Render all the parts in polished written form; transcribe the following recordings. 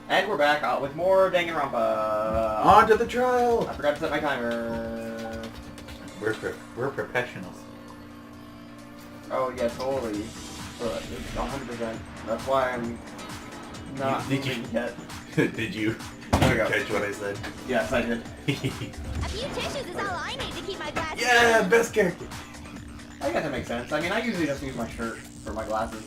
And we're back with more Danganronpa. On to the trial! I forgot to set my timer. We're professionals. Oh yeah, totally. But it's 100%. That's why I'm not moving yet. Did you catch what I said? Yes, I did. A few tissues is all I need to keep my glasses. Yeah, best character. I guess that makes sense. I mean, I usually just use my shirt for my glasses.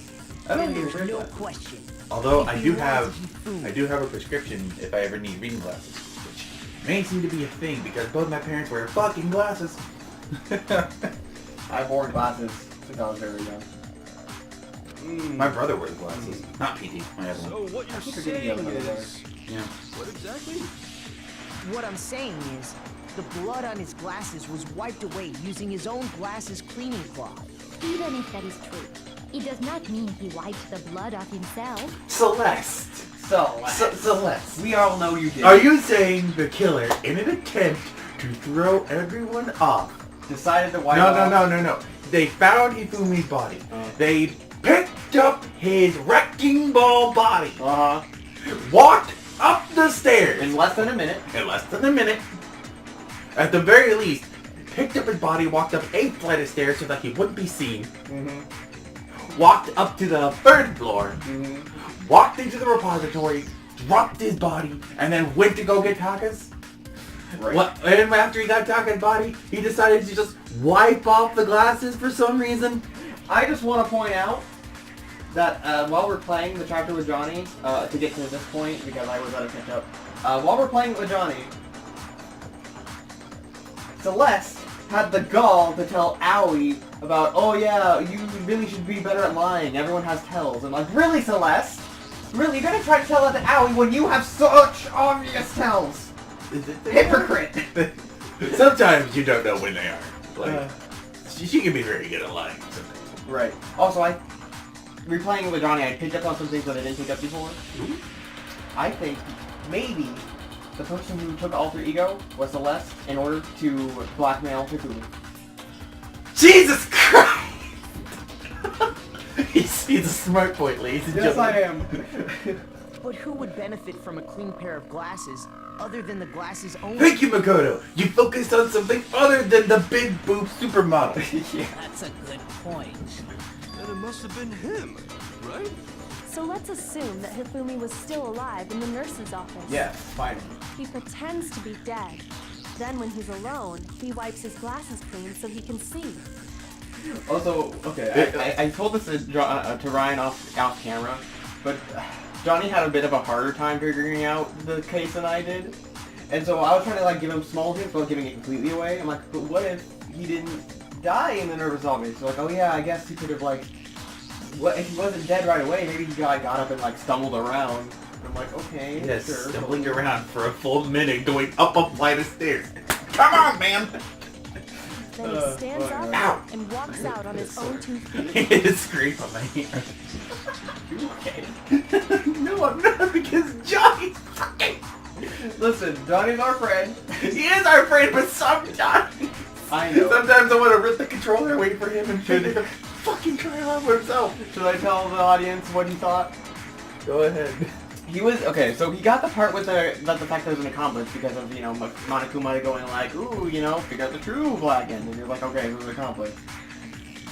I don't use There's no that. question. Although I do have a prescription if I ever need reading glasses, which may seem to be a thing because both my parents wear fucking glasses. I've worn glasses since I was very young. My brother wears glasses, not PT. I have one. So what you're keep saying forgetting the other is... Yeah. What exactly? What I'm saying is, the blood on his glasses was wiped away using his own glasses cleaning cloth. Even if that is true, it does not mean he wiped the blood off himself. Celeste. Celeste. We all know you did. Are you saying the killer, in an attempt to throw everyone off, decided to wipe No. They found Hifumi's body. They picked up his wrecking ball body. Walked up the stairs. In less than a minute. At the very least, picked up his body, walked up a flight of stairs so that he wouldn't be seen. Walked up to the 3rd floor. Walked into the repository, dropped his body, and then went to go get Taka's. Right. And after he got Taka's body, he decided to just wipe off the glasses for some reason. I just want to point out that while we're playing the chapter with Johnny, to get to this point, because I was out of catch up, while we're playing with Johnny, Celeste had the gall to tell Aoi about, oh yeah, you really should be better at lying, everyone has tells. I'm like, really, Celeste? Really, you're gonna try to tell that to Aoi when you have such obvious tells? Hypocrite! Sometimes you don't know when they are. Like, she can be very good at lying sometimes. Right. Also, replaying with Johnny, I picked up on some things that I didn't pick up before. I think maybe the person who took alter ego was Celeste in order to blackmail Hifumi. Jesus Christ! he's a smart boy, ladies and Yes, gentlemen. I am. But who would benefit from a clean pair of glasses other than the glasses only? Thank you, Makoto. You focused on something other than the big boob supermodel. Yeah. That's a good point. Then it must have been him, right? So let's assume that Hifumi was still alive in the nurse's office. Yes, finally. He pretends to be dead. Then when he's alone, he wipes his glasses clean so he can see. Also, okay, I told this to Ryan off camera, but Johnny had a bit of a harder time figuring out the case than I did. And so I was trying to like give him small hints without giving it completely away. I'm like, but what if he didn't die in the nervous office? So like, oh yeah, I guess he could have like, what if he wasn't dead right away? Maybe he got up and like stumbled around. And I'm like, okay, Yes, sure. stumbling around for a full minute going up a flight of stairs. Come on, man! Then he stands up Ow. and walks out on his own 2 feet. He hit a scrape on my hand. You okay? No, I'm not, because Johnny's fucking... Listen, Johnny's our friend. He is our friend, but sometimes... I know. Sometimes I want to rip the controller away from him and finish the fucking trial out for himself. Should I tell the audience what he thought? Go ahead. He was, okay, so he got the part with the fact that it was an accomplice because of, you know, Monokuma going like, ooh, you know, figure out the true black end. And you're like, okay, it was an accomplice.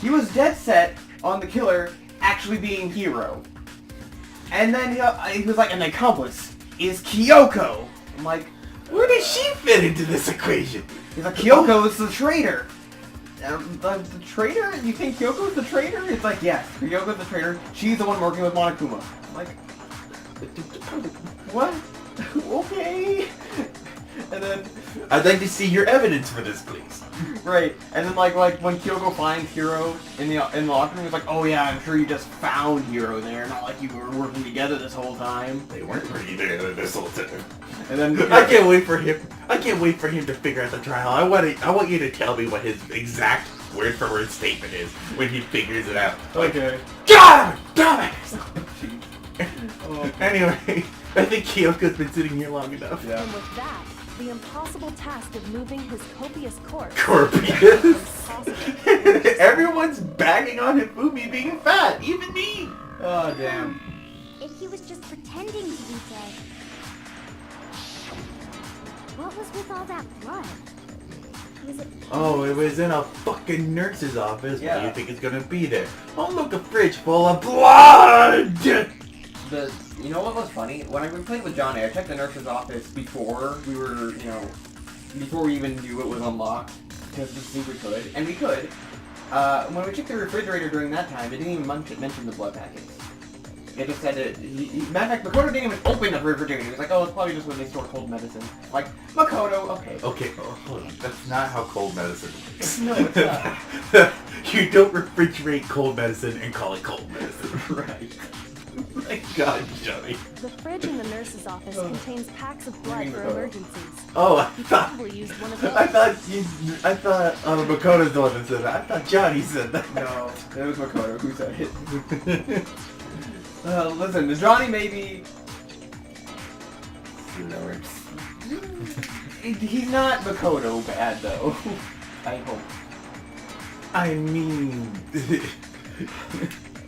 He was dead set on the killer actually being Hero. And then he was like, an accomplice is Kyoko. I'm like, Where does she fit into this equation? he's like, Kyoko's the traitor. The traitor? You think Kyoko's the traitor? It's like, yes, Kyoko's the traitor. She's the one working with Monokuma. I'm like, what? Okay. And then, I'd like to see your evidence for this, please. right. And then like when Kyoko finds Hiro in the locker room, it's like, oh yeah, I'm sure you just found Hiro there, not like you were working together this whole time. They weren't working together this whole time. And then I can't wait for him. I can't wait for him to figure out the trial. I want you to tell me what his exact word for word statement is when he figures it out. Okay. God damn it! Oh, Anyway, I think Kyoko's been sitting here long enough. yeah. And with that, the impossible task of moving his copious corpse Corpius. impossible. Everyone's bagging on Hifumi being fat, even me. Oh damn. if he was just pretending to be dead? What was with all that blood? Was it... Oh, it was in a fucking nurse's office. Yeah. What do you think it's gonna be there? Oh, look, a fridge full of blood! You know what was funny? When I was playing with Johnny, I checked the nurse's office before we were, before we even knew it was unlocked, because to see if we could, and we could. When we checked the refrigerator during that time, it didn't even mention the blood packets. It just said it. Matter of fact, Makoto didn't even open the refrigerator. He was like, "Oh, it's probably just when they store cold medicine." Like, Makoto, okay. Okay, hold on. That's not how cold medicine works. No, it's not. You don't refrigerate cold medicine and call it cold medicine. Right. My God, Johnny. The fridge in the nurse's office contains packs of blood for emergencies. Oh, I He thought... probably used one of those. I thought Makoto's the one that said that. I thought Johnny said that. No, it was Makoto who said it. Listen, Johnny maybe... He's not Makoto bad, though. I hope. I mean...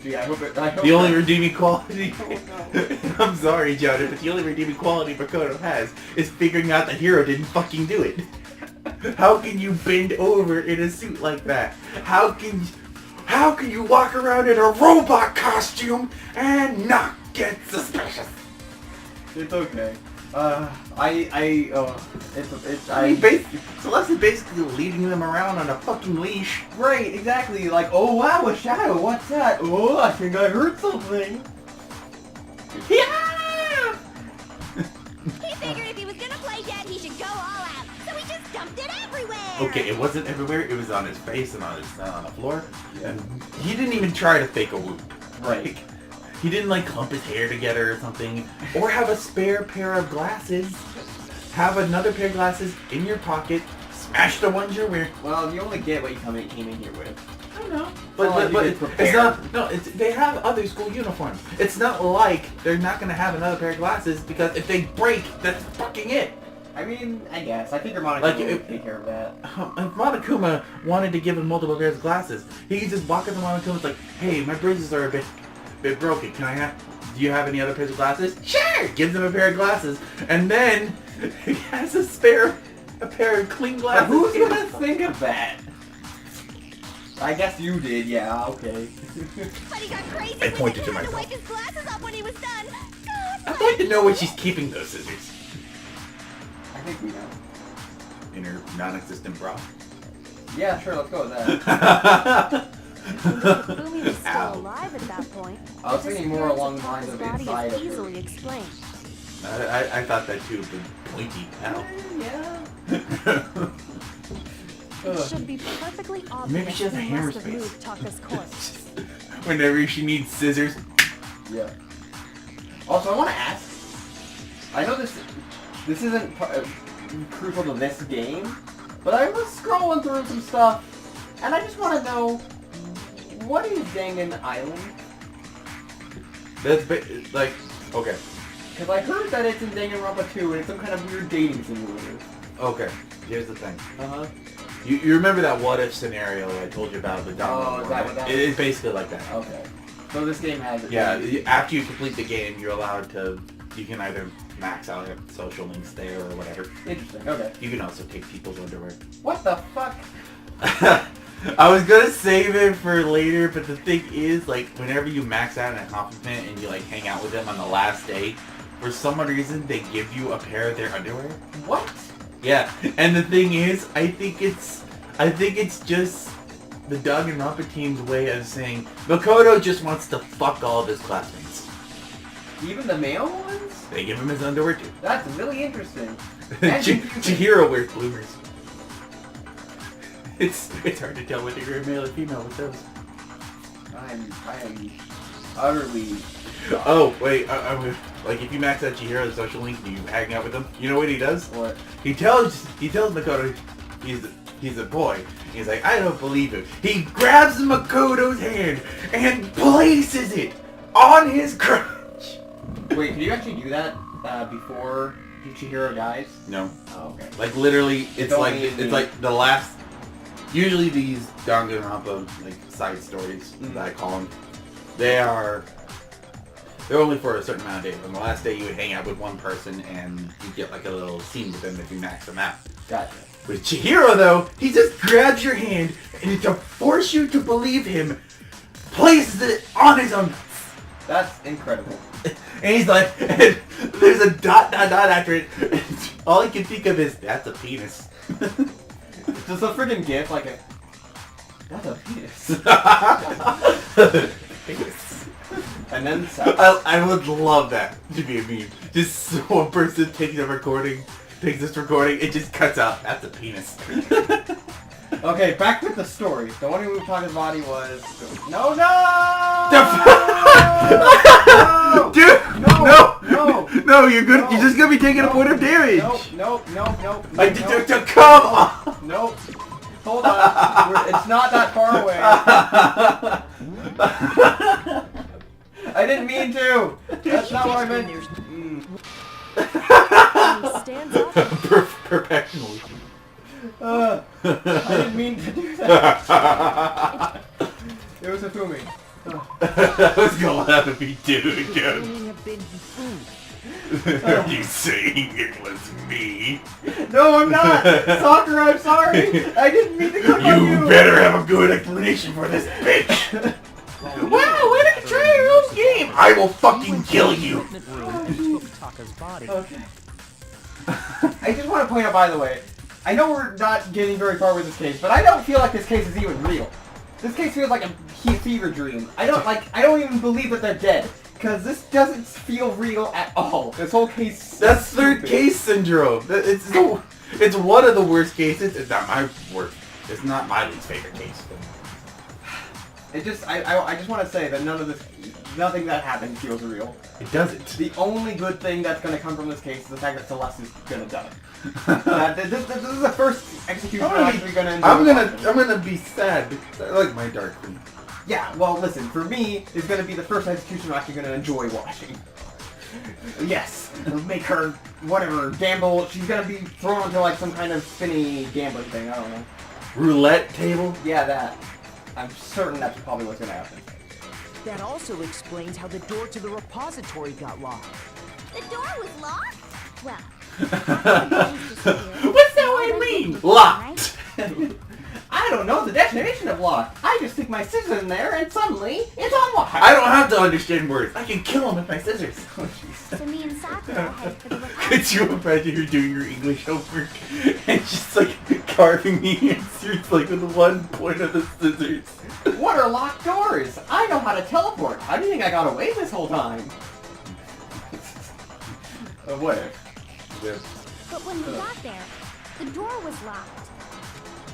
Yeah, I hope the only redeeming quality... Oh, no. I'm sorry, Johnny, but the only redeeming quality Makoto has is figuring out the hero didn't fucking do it. How can you bend over in a suit like that? How can you walk around in a robot costume and not get suspicious? It's okay. Celeste is basically leading them around on a fucking leash. Right, exactly. Like, oh wow, a shadow. What's that? Oh, I think I heard something. Yeah! He figured if he was gonna play dead, he should go all out. So he just dumped it everywhere. Okay, it wasn't everywhere. It was on his face and on the floor. And he didn't even try to fake a wound. Right. He didn't like clump his hair together or something, or have a spare pair of glasses. Have another pair of glasses in your pocket. Smash the ones you're wearing. Well, you only get what you came in here with. I know, Well, but you it's get prepared. not. No, they have other school uniforms. It's not like they're not gonna have another pair of glasses because if they break, that's fucking it. I mean, I guess. I figure Monica Like, would take care of that. If Monokuma wanted to give him multiple pairs of glasses, he could just walk up to Monokuma and like, "Hey, my braces are a bit broken. Can I have? Do you have any other pairs of glasses?" Sure. Gives him a pair of glasses, and then he has a pair of clean But glasses. who's gonna think of that? I guess you did. Yeah. Okay. But he got crazy I when pointed he to had to myself. wipe his glasses off when he was done. God, I'd like to know where she's keeping those scissors. I think we know. In her non-existent bra. Yeah, sure. Let's go with that. Boomy was still Ow. alive at that point. I was The thinking more disappearance along the Taka's lines of body inside is of her. easily explained. I thought that too, but pointy. Ow. Yeah. It should be perfectly obvious Maybe she has a he hammer must have space. moved Taka's corpse. Whenever she needs scissors. Yeah. Also, I want to ask. I know this isn't crucial to this game, but I was scrolling through some stuff, and I just want to know, what is Dangan Island? That's like, okay. Because I heard that it's in Danganronpa 2, and it's some kind of weird dating simulator. Okay, here's the thing. Uh-huh. You remember that what if scenario I told you about the download? Oh, is that what that It is? is basically like that. Okay. So this game has it. Yeah, after you complete the game, you're allowed to, you can either max out social links there or whatever. Interesting. Okay. You can also take people's underwear. What the fuck? I was gonna save it for later, but the thing is, like, whenever you max out an accomplishment and you, like, hang out with them on the last day, for some odd reason, they give you a pair of their underwear. What? Yeah, and the thing is, I think it's just the Danganronpa team's way of saying, Makoto just wants to fuck all of his classmates. Even the male ones? They give him his underwear too. That's really interesting. And confusing. Chihiro wears bloomers. It's hard to tell whether you're a male or female with those. I am utterly... Oh, wait, like if you max out Chihiro's social link and you hang out with him, you know what he does? What? He tells Makoto he's a boy. He's like, I don't believe him. He grabs Makoto's hand and places it on his crotch. Wait, can you actually do that before Chihiro dies? No. Oh, okay. Like literally, it's only in the- like the last. Usually these Danganronpa like side stories Mhm. that I call them, they are They're only for a certain amount of days. On the last day, you would hang out with one person, and you get like a little scene with them if you max them out. Gotcha. With Chihiro, though, he just grabs your hand, and to force you to believe him, places it on his own. That's incredible. And he's like, and there's a dot after it. And all he can think of is, that's a penis. Just a freaking gif, like a... That's a penis. Penis. And then sex. I would love that to be a meme. Just one person takes this recording, it just cuts out, that's a penis. Okay, back with the story. The one who moved Taka's body was... No! Dude! No! No, you're just gonna be taking a point of damage! No. Come on! Nope. Hold on. It's not that far away. I didn't mean to! That's not what I meant. He stands up. Perfectionally. I didn't mean to do that. It was Hifumi. I was gonna laugh if he did it again. Only have been food. Are you saying it was me? No, I'm not! Sakura, I'm sorry! I didn't mean to click on you! You better have a good explanation for this bitch! Wow, way to try your own game! I will fucking kill you! Okay. I just want to point out, by the way, I know we're not getting very far with this case, but I don't feel like this case is even real. This case feels like a fever dream. I don't even believe that they're dead. Because this doesn't feel real at all. This whole case... That's third case syndrome. It's one of the worst cases. It's not my worst. It's not my least favorite case. It just... I just want to say that nothing that happened feels real. It doesn't. The only good thing that's going to come from this case is the fact that Celeste is going to die. This is the first execution I'm actually going to enjoy. I'm gonna be sad because I like my Dark Queen. Yeah, well, listen, for me, it's going to be the first execution I'm actually going to enjoy watching. Yes, it'll make her, whatever, gamble. She's going to be thrown into, like, some kind of spinny gambling thing, I don't know. Roulette table? Yeah, that. I'm certain that's probably what's going to happen. That also explains how the door to the repository got locked. The door was locked? Well, What's that I mean? Locked! I don't know the definition of locked. I just stick my scissors in there and suddenly it's unlocked. I don't have to understand words. I can kill him with my scissors. Oh, jeez. so me and Sakura head for the Could you imagine you're doing your English homework and just like carving the answers like with one point of the scissors? What are locked doors? I know how to teleport. How do you think I got away this whole time? What if? But when we got there, the door was locked.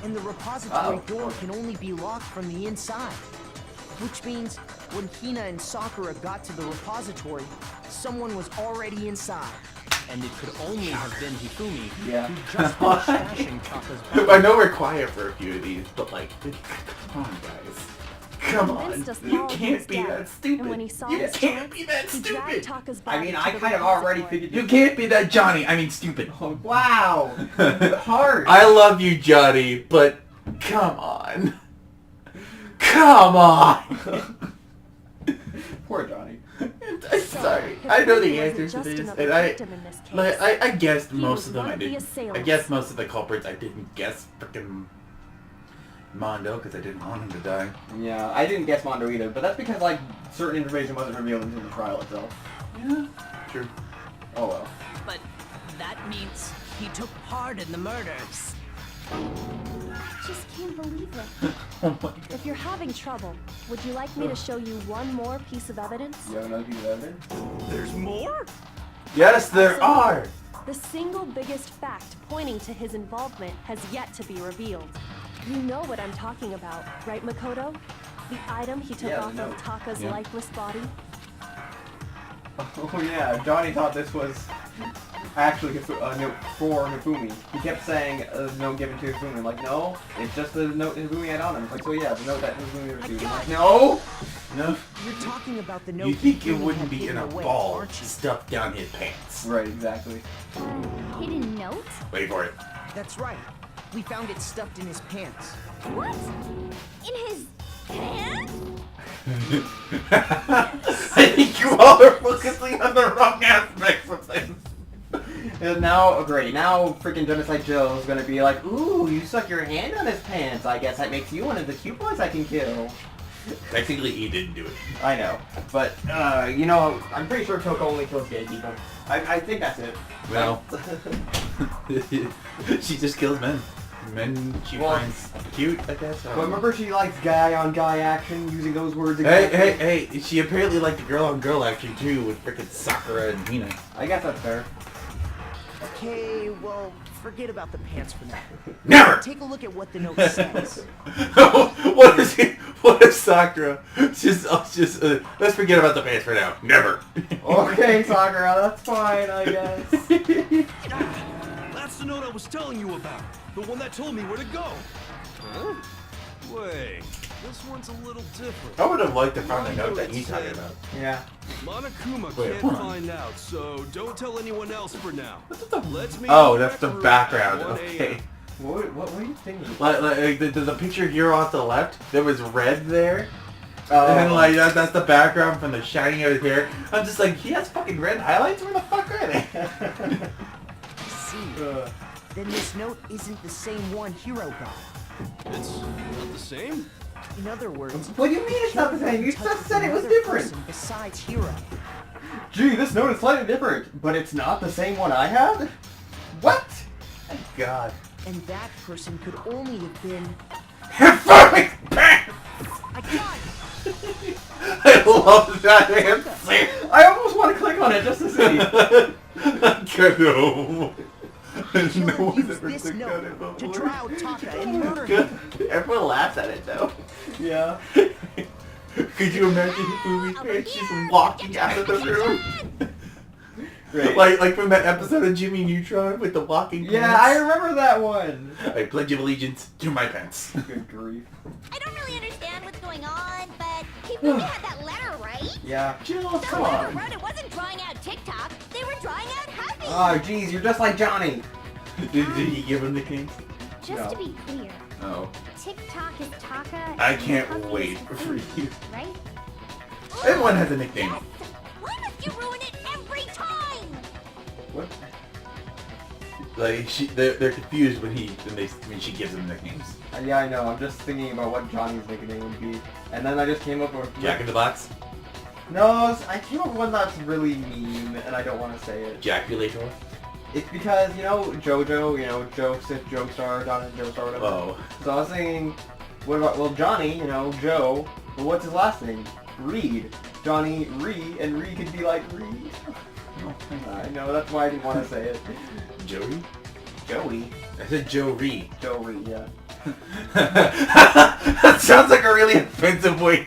And the repository door can only be locked from the inside. Which means, when Hina and Sakura got to the repository, someone was already inside. And it could only have been Hifumi, Yeah. who just been stashing Taka's body. I know we're quiet for a few of these, but like, come on guys. Come on. Convinced us You all he can't was be dead. that stupid. And when he saw You his can't chance, be that he dragged stupid. Taka's I body mean, to I the kind of already repository. figured You can't be that Johnny. I mean stupid. Oh, wow. Hard. I love you, Johnny, but come on. Come on. Poor Johnny. I'm sorry. I know the Wasn't answers to just this, another and victim in this case. I guessed He most was of them one I of the didn't. I assailants. guessed most of the culprits I didn't guess frickin' Mondo because I didn't want him to die. Yeah, I didn't guess Mondo either, but that's because, like, certain information wasn't revealed until the trial itself. Yeah, true. Oh well. But that means he took part in the murders. Just can't believe it. Oh my god. If you're having trouble, would you like me to show you one more piece of evidence? You have another piece of evidence? There's more? Yes, there are. The single biggest fact pointing to his involvement has yet to be revealed. You know what I'm talking about, right, Makoto? The item he took Yeah, off the of note. Taka's Yeah. lifeless body? Oh yeah, Johnny thought this was actually a note for Hifumi. He kept saying a note given to Hifumi. I'm like, no, it's just the note Hifumi had on him. It's like, so yeah, the note that Hifumi received. I'm like, no! No. You're talking about the note You think it Hifumi wouldn't had be in hidden a away, ball aren't you? stuffed down his pants? Right, exactly. Hidden note? Wait for it. That's right. We found it stuffed in his pants. What? In his pants? I think you all are focusing on the wrong aspects of things. And now, great, now freaking Genocide Jill is gonna be like, ooh, you stuck your hand on his pants. I guess that makes you one of the cute boys I can kill. Technically, he didn't do it. I know, but, you know, I'm pretty sure Coco only kills gay people. I think that's it. Well, she just kills men. Men she finds cute, I guess. But remember she likes guy-on-guy action, using those words Hey, again. hey! She apparently liked the girl-on-girl action too, with frickin' Sakura and Hina. I guess that's fair. Okay, well, forget about the pants for now. Never! Take a look at what the note says. What is it? What is Sakura? Let's forget about the pants for now. Never. Okay, Sakura, that's fine, I guess. That's the note I was telling you about. The one that told me where to go. Huh? Wait, this one's a little different. I would have liked to find the note that he's talking about. Yeah. Monokuma Wait, can't hold on. find out, so don't tell anyone else for now. Let's meet Oh, in that's the room background. at 1 Okay. a.m. What are you thinking? Like the picture here off the left, there was red there. Oh. And then like that's the background from the shining of his hair. I'm just like, he has fucking red highlights? Where the fuck are they? I see. Then this note isn't the same one Hero got. It's not the same? In other words, What do you mean it's not the same? You touch just with said it was another different. person besides Hero. Gee, this note is slightly different, but it's not the same one I had? What? God. And that person could only have been... Furry pants! I got it! I love that answer. I almost want to click on it just to see. No. The killer No one's used ever this clicked on it note to before. draw out Taka and murder him. Everyone laughs at it though. Yeah. Could you imagine Furry pants just walking out of the room? Great. Like from that episode of Jimmy Neutron with the walking Yeah, pants? I remember that one. I pledge of allegiance to my pants. Good grief. I don't really understand what's going on, but Hifumi had that letter, right? Yeah. Jill, come Whoever on. wrote it wasn't drawing out TikTok, they were drawing out Happy. Oh, jeez, you're just like Johnny. Did he give him nicknames? Just no. to be clear, Oh. TikTok is Taka. I and can't Happy is wait Happy, for you. Right? Everyone has a nickname. Yes! Why must you ruin it every time? What? Like they're confused when she gives them nicknames. Yeah, I know. I'm just thinking about what Johnny's nickname would be. And then I just came up with... Jack in the Box? No, I came up with one that's really mean, and I don't want to say it. Jaculator? It's because, you know, JoJo, you know, Joestar, Donnie Joestar, whatever. Oh. So I was thinking, what about, well, Johnny, you know, Joe, but what's his last name? Reed. Johnny Reed, and Reed could be like Reed. I know, that's why I didn't want to say it. Joey? Joey. I said Joe Reed. Joe Reed, yeah. That sounds like a really offensive way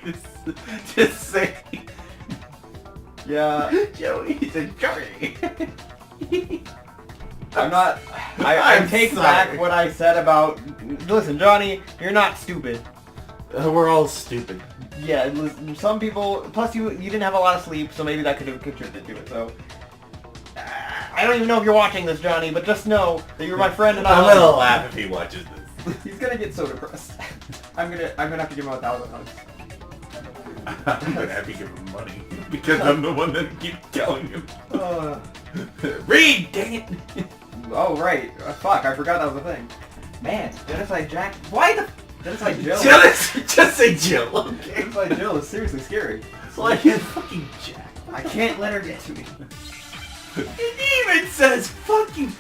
to say. Yeah. Joey. He said Joey. I'm not... I I'm take sorry. back what I said about... Listen, Johnny, you're not stupid. We're all stupid. Yeah, listen, some people... Plus, you didn't have a lot of sleep, so maybe that could have contributed to it, so... I don't even know if you're watching this, Johnny, but just know that you're my friend and I'm I gonna love laugh if he watches this. you. He's gonna get so depressed. I'm gonna have to give him 1,000 hugs. I'm gonna have to give him money because I'm the one that keeps telling him. Read, dang it! Oh, right. Fuck, I forgot that was a thing. Man, Genocide Jack... Why the... Genocide Jill... Just say Jill, okay? Genocide Jill is seriously scary. Like it's fucking Jack. I can't let her get to me. It even says fucking...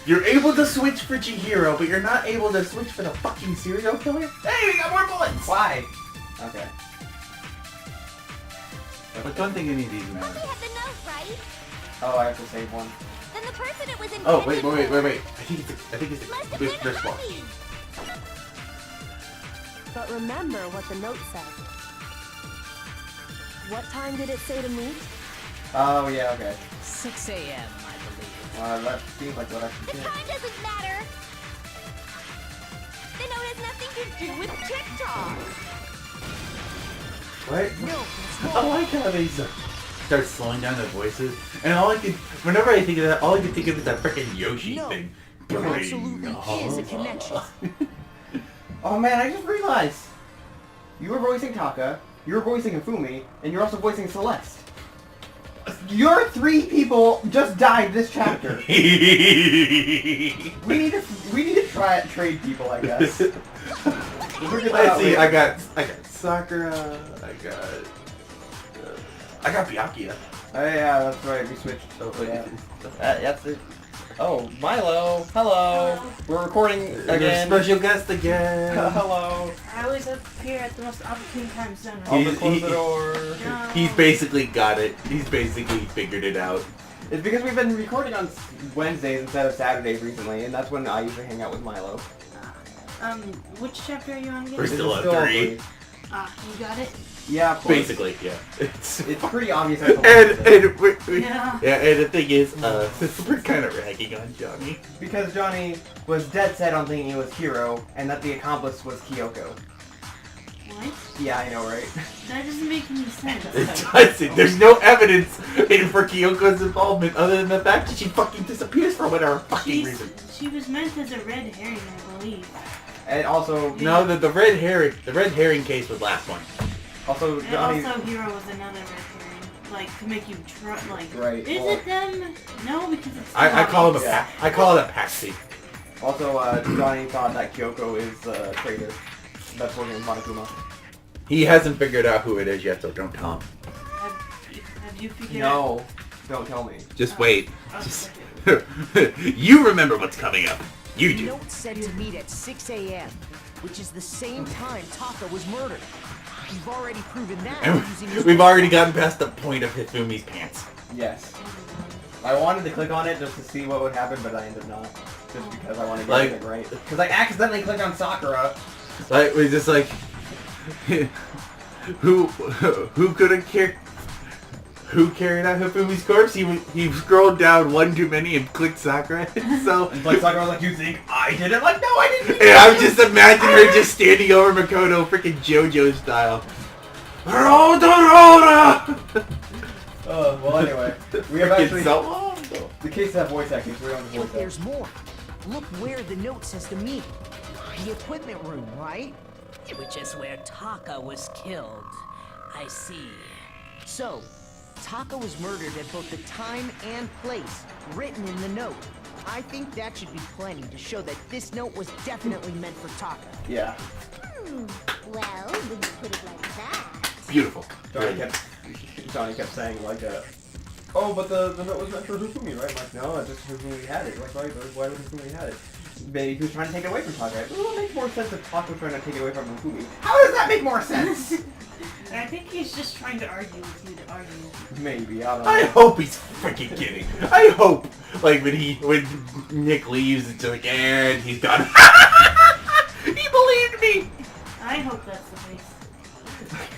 You're able to switch for Chihiro, but you're not able to switch for the fucking serial killer? Hey, we got more bullets! Why? Okay. But don't think any of these But matter. we had the note, right? Oh, I have to save one. Then the person it was intended Oh, wait. for I think it's must have the been first one. Happy. But remember what the note said. What time did it say to meet? Oh, yeah, okay. 6 a.m., I believe. That seems like what I should The get. time doesn't matter. The note has nothing to do with TikTok. What? No, I like how they start slowing down their voices. And whenever I think of that, all I can think of is that freaking Yoshi No. thing. there absolutely is a connection. Oh man, I just realized. You were voicing Taka, you're voicing Hifumi, and you're also voicing Celeste. Your 3 people just died this chapter. we need to try it, trade people, I guess. Let's see. I got Sakura. I got Byakuya. Oh yeah, that's right. We switched. Yeah. That's it. Oh, Milo. Hello. We're recording again. Special guest again. Hello. I always appear at the most opportune time zone. I'll close the door. No. He's basically got it. He's basically figured it out. It's because we've been recording on Wednesdays instead of Saturdays recently, and that's when I usually hang out with Milo. Which chapter are you on again? We're still It's on 3. You got it? Yeah, of course. Basically, yeah. It's pretty obvious. That's Yeah. And the thing is, we're kind of ragging on Johnny. because Johnny was dead set on thinking it was Hiro, and that the accomplice was Kyoko. What? Yeah, I know, right? That doesn't make any sense. It doesn't. There's no evidence for Kyoko's involvement other than the fact that she fucking disappears for whatever fucking reason. She was meant as a red herring, I believe. And also, No, the red herring case was last one. also And Johnny. also, Hero was another red herring. Like, to make you trust, like, Right, is well- it them? No, because it's I call him a Yeah. I call it a patsy. Also, Johnny thought that Kyoko is a traitor that's working with Monokuma. He hasn't figured out who it is yet, so don't tell him. Have you figured out? No, don't tell me. Just wait. Oh, Just okay. you remember what's coming up. You The do. note said to meet at 6 a.m., which is the same time Taka was murdered. We've already proven that And using this we've already gotten past the point of Hifumi's pants. Yes. I wanted to click on it just to see what would happen, but I ended up not. Just because I wanted to get Like- everything right. Because I accidentally clicked on Sakura. Like we just like who could have carried who carried out Hifumi's corpse? He scrolled down one too many and clicked Sakura. So Like Sakura was like, you think I did it? Like, no, I didn't. and I'm just imagining her just standing over Makoto, freaking JoJo style. Well, anyway, we have Freaking actually so long though. the cases have voice acting, so we don't have But voice acting. there's more. Look where the note says to meet. The equipment room, right? Which is where Taka was killed. I see. So, Taka was murdered at both the time and place written in the note. I think that should be plenty to show that this note was definitely meant for Taka. Yeah. Well, when you put it like that. Beautiful. Johnny kept saying like, oh, but the note was meant for Hifumi, right? I'm like, no, it's just Hifumi had it. Like, why would Hifumi had it? Maybe he was trying to take it away from Taka. Well, it makes more sense if Taka was trying to take it away from Hifumi. How does that make more sense? I think he's just trying to argue with you to argue. Maybe, I don't know. I hope he's freaking kidding. I hope, like when Nick leaves, it's like, and he's done. He believed me. I hope that's the case.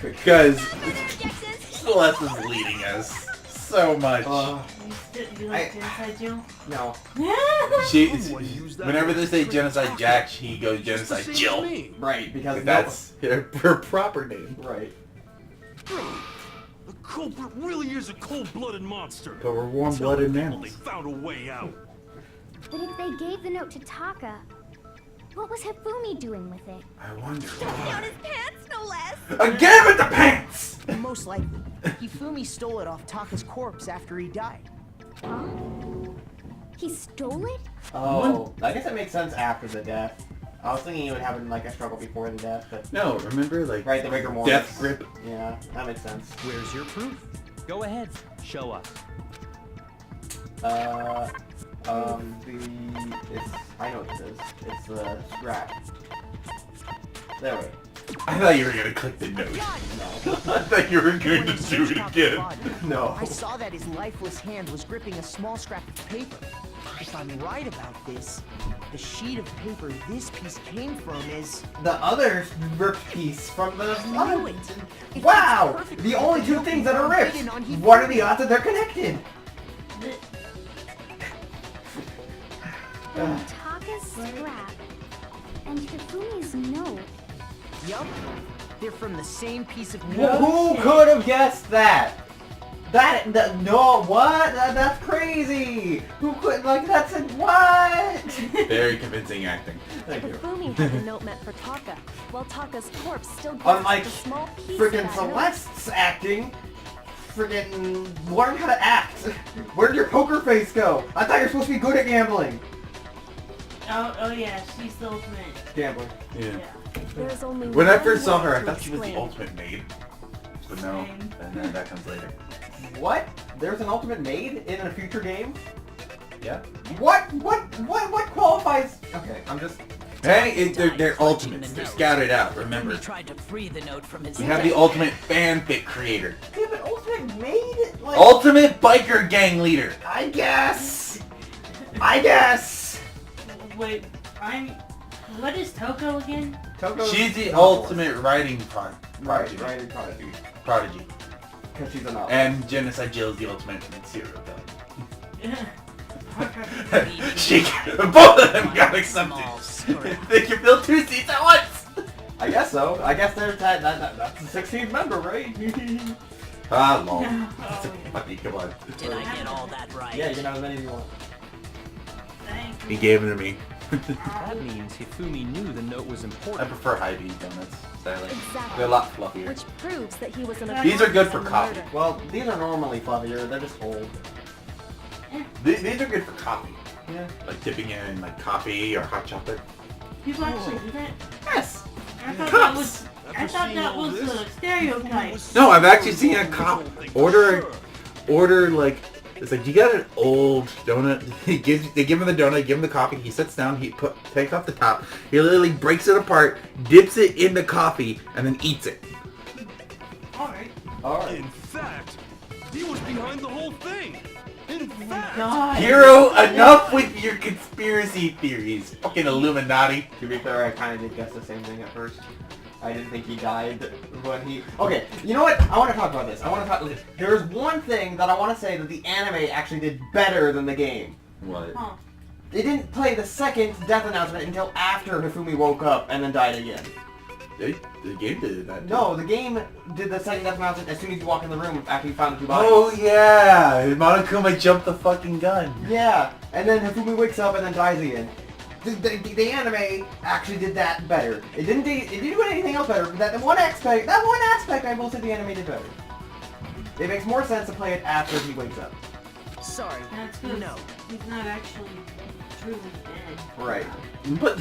Because Objections? Celeste is leading us so much. You like Genocide Joe? No. Whenever they say Genocide Jack, he goes Genocide Jill. Right, because That's her proper name. Right. The culprit really is a cold-blooded monster. But we're warm-blooded They mammals. found a way out. But if they gave the note to Taka, what was Hifumi doing with it? I wonder Down why. his pants, no less! Again with the pants! Most likely, Hifumi stole it off Taka's corpse after he died. Huh? He stole it? Oh, I guess that makes sense after the death. I was thinking it would happen like a struggle before the death, but No, remember, like, right, the rigor mortis. death grip. Yeah, that makes sense. Where's your proof? Go ahead, show us. I know what it is. It's the scrap. There we go. I thought you were gonna click the note. No. I thought you were going to do it again. No. I saw that his lifeless hand was gripping a small scrap of paper. If I'm right about this, the sheet of paper this piece came from is... The other ripped piece from the... I knew it. It Wow! fits perfectly The only two with things that are ripped! written on Hifumi. What are the odds that they're connected? Taka's scrap and Hifumi's note. Yup. They're from the same piece of Who could have guessed that? No, what? That's crazy! Who could, like, that's a, what? Very convincing acting. Thank you. Hifumi had the note meant for Taka, while Taka's corpse still Unlike grasped a small piece friggin' of that note. Celeste's acting, friggin' learn how to act. Where did your poker face go? I thought you were supposed to be good at gambling. Oh yeah, she's the ultimate. Gambling. Yeah. There's only When I one first saw way her, I to thought she was the explain. ultimate maid. But no, Same. and then that comes later. What? There's an ultimate maid in a future game? Yeah. What qualifies? Okay, I'm just. Hey, they're Died ultimates. clutching They're the scouted out. note. Remember, He tried to free the note from his we have the ultimate fanfic creator, Yeah, but ultimate maid? Like, ultimate biker gang leader. I guess. Wait, what is Toko again? Toko's She's the novelist. ultimate writing Right, prodigy. prodigy. Because she's a novelist. And Genocide Jill is the ultimate serial killer. She Both of them got Small accepted. script. They can fill 2 seats at once. I guess so. I guess there's that's the 16th member, right? Ah, lol. Oh, Fucking come on. Did I get all that right? Yeah, you can have as many as you want. thank He you. gave it to me. That means Hifumi knew the note was I important. prefer high bean donuts. Sadly, Exactly. they're a lot fluffier. Which proves that he was an These are good for accomplice in coffee. murder. Well, these are normally fluffier. They're just old. These are good for coffee. Yeah. Like dipping in like coffee or hot chocolate. People actually do that? Yes. I thought Cups. that was a stereotype. No, I've actually seen a cop order like, it's like, you got an old donut. They give him the donut, give him the coffee. He sits down, takes off the top. He literally breaks it apart, dips it in the coffee, and then eats it. Alright. Alright. In fact, he was behind the whole thing. In fact, God. Hero, enough with your conspiracy theories, fucking Illuminati. To be fair, I kind of did guess the same thing at first. I didn't think he died when he... Okay, you know what? I want to talk about this. There's one thing that I want to say that the anime actually did better than the game. What? Huh. They didn't play the second death announcement until after Hifumi woke up and then died again. The game did that. No, the game did the second death announcement as soon as you walk in the room after you found the 2 bodies. Oh yeah, Monokuma jumped the fucking gun. Yeah, and then Hifumi wakes up and then dies again. The anime actually did that better. It didn't do anything else better, but that one aspect I will say the anime did better. It makes more sense to play it after he wakes up. Sorry, That's good. no. He's not actually truly dead. Right. But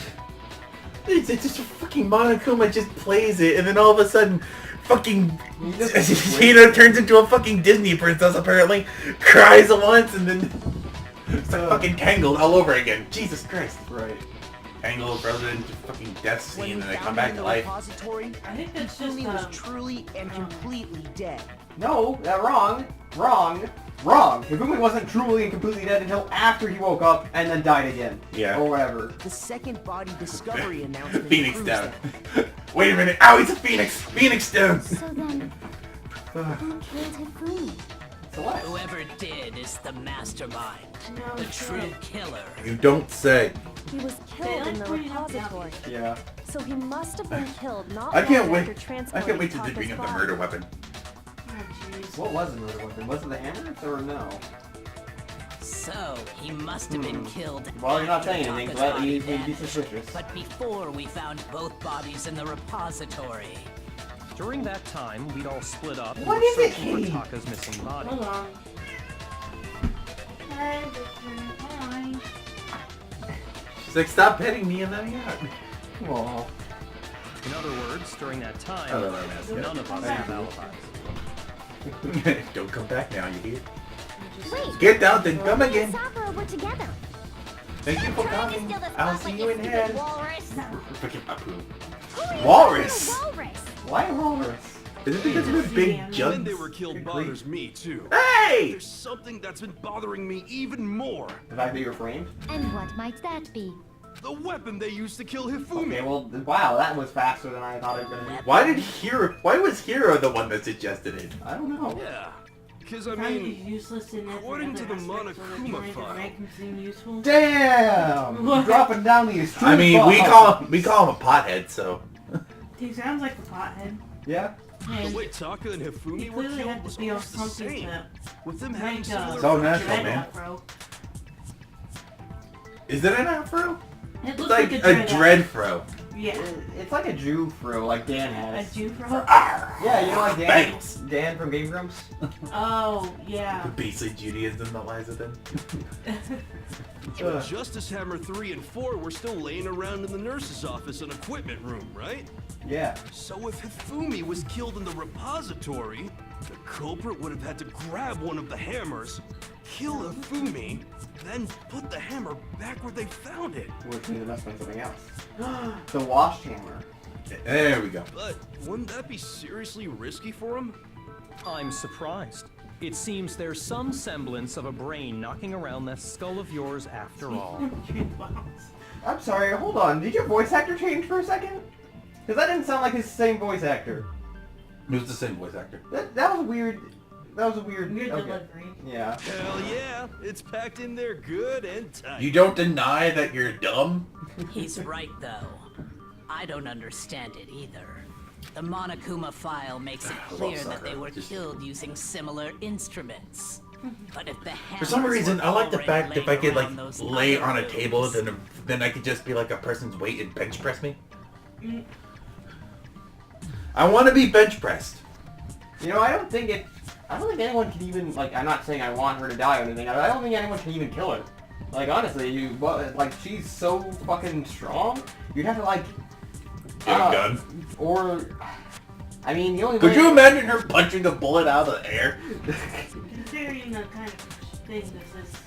it's just fucking Monokuma just plays it, and then all of a sudden, fucking Hina turns into a fucking Disney princess apparently, cries once, and then it's like fucking Tangled all over again. Jesus Christ. Right. Tangled, frozen into fucking death When scene, we and they found come him back in to the life. repository, I think that's just Hifumi was truly and completely dead. No, wrong. Hifumi wasn't truly and completely dead until after he woke up and then died again. Yeah. Or whatever. The second body discovery announcement Phoenix proves down. that. Wait a minute. Ow, he's a phoenix. Phoenix down. So then, who killed Hifumi? Celeste. Whoever did is the mastermind, No, the it's true not. killer. You don't say. He was killed in the pointed out the repository. Yeah. So he must have been killed not I can't long wait. after I transporting can't wait to Taka's bring up the body. murder weapon. Oh, jeez. What was the murder weapon? Was it the hammers or no? So, he must have been killed Well, you're not after saying anything, Taka's so that body leaves me to be vanished, suspicious. but before we found both bodies in the repository. During that time, we'd all split up and What were is it, searching Kitty? for Taka's missing body. Hold on. Hey, Victor. Hi. She's like, stop petting me and let me out. Aw. In other words, during that time, Oh, that's good. none of us have alibis. Don't come back now, you hear? Wait, Get down, then come me and again. Sakura were together. Thank you for Trying to coming. steal the I'll spotlight, see you in stupid hell. walrus. Freaking Apu. Who are you Walrus. calling a walrus? Why walrus? Is it because of the big when jugs? they were killed bothers me too. Hey! There's something that's been bothering me even more. The fact that you're framed? And what might that be? The weapon they used to kill Hifumi. Okay, well, wow, that was faster than I thought it was gonna be. Why was Hero the one that suggested it? I don't know. Yeah, because I Kind of mean, useless in every according to other the aspect, so they're Monokuma trying to file. make him seem useful. Damn! What? Dropping down these two I mean, we bombs. call him a pothead, so. He sounds like a pothead. Yeah? the And way Taka and he Hifumi were clearly killed had was to be on almost the something same. to With them having make similar So features. natural, red man. afro. Is it an afro? It It's looks like like a dread throw. Yeah. It's like a Jew fro, like Dan A has. Jew for Yeah, you know like Dan? Bengals. Dan from Game Grumps? Oh, yeah. Basic Judaism that lies within. But Justice Hammer 3 and 4 were still laying around in the nurse's office and equipment room, right? Yeah. So if Hifumi was killed in the repository, the culprit would have had to grab one of the hammers, kill Hifumi, then put the hammer back where they found it. Which means it must have been something else. The washed hammer. There we go. But wouldn't that be seriously risky for him? I'm surprised. It seems there's some semblance of a brain knocking around that skull of yours after all. I'm sorry, hold on. Did your voice actor change for a second? Because that didn't sound like his same voice actor. It was the same voice actor. That was weird. That was a weird... Weird okay. delivery. Yeah. Hell yeah, it's packed in there good and tight. You don't deny that you're dumb? He's right, though. I don't understand it either. The Monokuma file makes it clear that they were killed using similar instruments. But if the For some reason, I like the fact if I could like those lay other on a rooms- table, then I could just be like a person's weight and bench press me. I want to be bench pressed. You know, I don't think anyone can even, like, I'm not saying I want her to die or anything, I don't think anyone can even kill her. Like, honestly, like, she's so fucking strong, you'd have to, like... Get a gun. Or... I mean, the only Could way... you imagine her punching a bullet out of the air? Considering the kind of thing this is.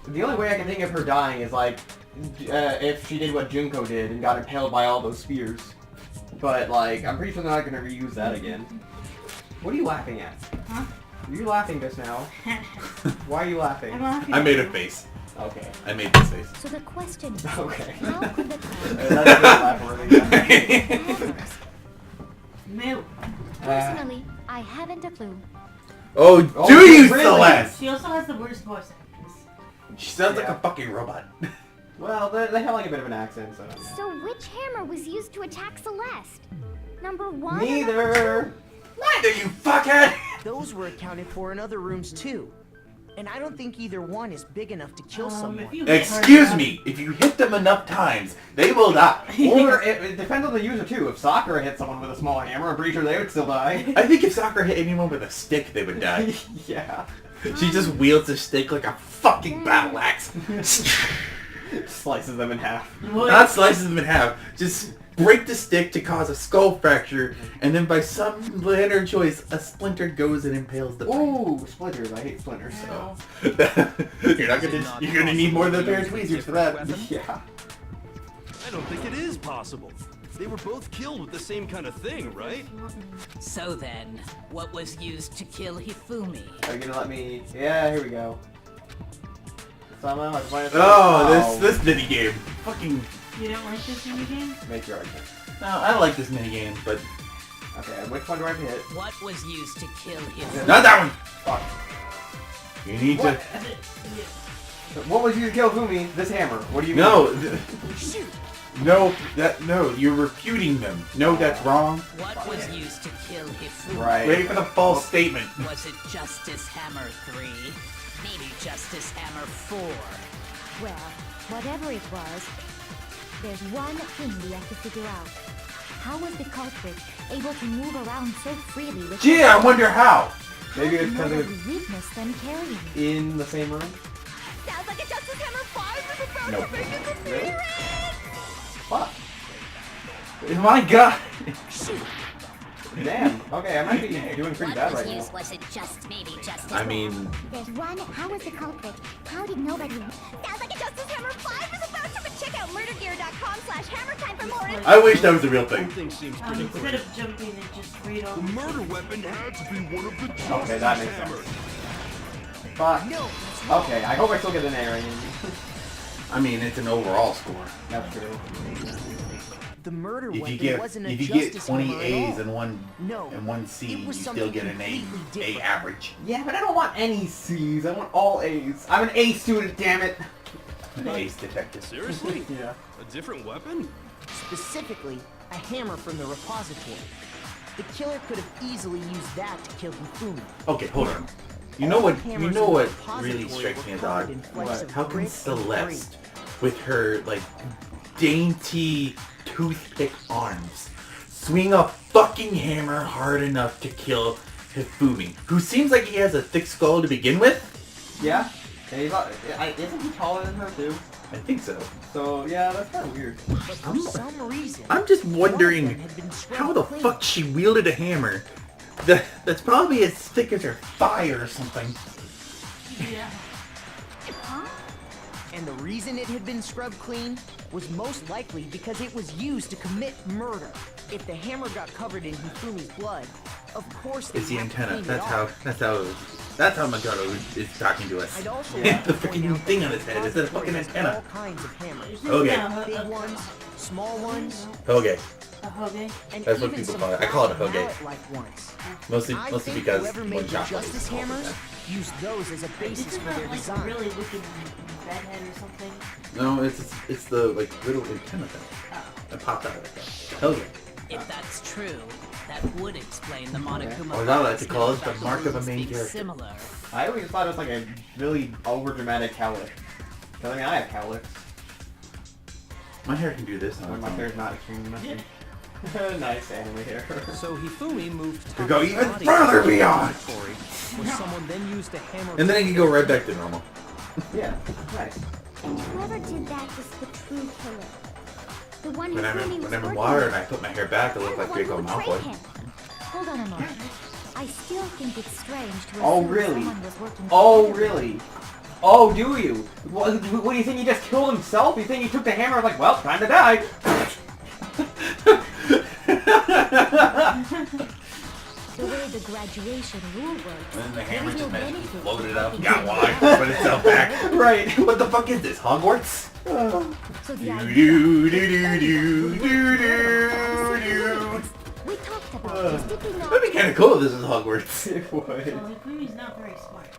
The only way I can think of her dying is, like, if she did what Junko did and got impaled by all those spears. But, like, I'm pretty sure they're not going to reuse that again. What are you laughing at? Huh? You're laughing just now. Why are you laughing? I'm laughing. I made a face. Okay. I made this face. So the question is, Okay. how could the That's good laugh-worthy. hammers? Milk. Personally, I haven't a clue. Oh, Oh, do you, really? Celeste? She also has the worst voice actress. She sounds like Yeah. a fucking robot. Well, they have like a bit of an accent, so... So which hammer was used to attack Celeste? Number 1 or number Neither! Neither, you fuckhead! Those were accounted for in other rooms too. And I don't think either one is big enough to kill someone. If you hit her Excuse enough- me, if you hit them enough times, they will die. Or it depends on the user too. If Sakura hit someone with a small hammer, I'm pretty sure they would still die. I think if Sakura hit anyone with a stick, they would die. Yeah. She just wields a stick like a fucking battle axe. Slices them in half. What? Not slices them in half. Just break the stick to cause a skull fracture, and then by some random choice, a splinter goes and impales the brain. Ooh, splinters. I hate splinters. No. You're gonna need more than a pair of tweezers for that. Yeah. I don't think it is possible. They were both killed with the same kind of thing, right? So then, what was used to kill Hifumi? Are you gonna let me... Yeah, here we go. Somehow I find it... Oh, this mini game. Fucking. You don't like this minigame? Make your argument. No, I like this mini game, but Okay, which one do I have to hit? What was used to kill Hifumi? not that one. Fuck. You need What? to. What was you to kill Fumi? This hammer. What do you mean? No. No, you're refuting them. No, that's wrong. What was used to kill Hifumi? Right. Ready for the false statement. Was it Justice Hammer 3? Maybe Justice Hammer 4? Well, whatever it was, there's one thing we have to figure out. How was the culprit able to move around so freely with... Gee, I wonder how. Maybe it's How because do you it know was the weakness them carrying? in the same room? Sounds like a Justice Hammer 5 is about Nope. to make its Really? appearance! Fuck. My God. Damn. Okay, I might be doing pretty bad right now. Was it just maybe Justice? I mean, There's one. How was the culprit? How did nobody... Sounds like a Justice Hammer 5 is about to... Check out murdergear.com/hammertime for more info. I wish that was the real thing. Everything seems pretty Instead clear. of jumping, it just read The over. murder weapon had to be one of the Justice Okay, that makes Hammers. sense. Fuck. Okay, I hope I still get an A rating. I mean, it's an overall score. That's true. The murder If you weapon get wasn't a if you get justice 20 hammer at A's all. and No, one C, it you was still something get an A completely different. average. Yeah, but I don't want any C's. I want all A's. I'm an A student, damn it. An Ace detective. Seriously? Yeah. A different weapon? Specifically, a hammer from the repository. The killer could have easily used that to kill Hifumi. Okay, hold on. You know All what? the You hammers know in the what repository really strikes were me as covered odd? in flecks What? of How can grit and Celeste with her like dainty toothpick arms, swing a fucking hammer hard enough to kill Hifumi, who seems like he has a thick skull to begin with. Yeah. And he's not, isn't he taller than her too? I think so. So yeah, that's kind of weird. But for some reason, I'm just one of wondering them had been scrubbed how the clean. fuck she wielded a hammer that's probably as thick as her thigh or something. Yeah. And the reason it had been scrubbed clean was most likely because it was used to commit murder. If the hammer got covered in Hifumi's blood, of course they It's the have to antenna. clean it off. That's how Makoto is talking to us. I'd also The like to point freaking out thing that on his head the is a fucking repository has antenna. all kinds of hammers. Okay. Big ones, small ones, Okay. A hoge? and That's what even people some call it. I call it a flat hoge. mallet-like ones. Mostly I think because whoever one made the shot Justice plays all the hammers time. used those as a basis Isn't for their that like design. a really wicked redhead or something? No, it's the like little antenna thing that popped out like that. Hell yeah. If that's true, that would explain the Monokuma. Or as I like to call it, the about mark of a rules main being character. Similar. I always thought it was like a really over-dramatic cowlick. Because I mean, I have cowlicks. My hair can do this. When my hair's not extremely messy. Nice anime hair. So Hifumi moved To go Taka's even body further to the beyond. repository, where someone then used a hammer. And then I can go right back to normal. Yeah, nice. Whoever did that was the true killer. The one who When I'm really in, was when I'm in working water with and I put my hair back, I look and like the Draco one who betrayed Malfoy. him. Hold on a moment. I still think it's strange to Oh, assume really? someone was working Oh, together. really? Oh, do you? What do you think he just killed himself? You think he took the hammer and was like, well, time to die? The way the graduation rule works. And then the hammer there is just no magically benefit floated to up, taking got someone wide, else. put itself back. Right. What the fuck is this, Hogwarts? So the Do idea do do do do do do. we talked about is dipping That'd be kind of cool if this was Hogwarts. It would. Well, Hifumi's not very smart.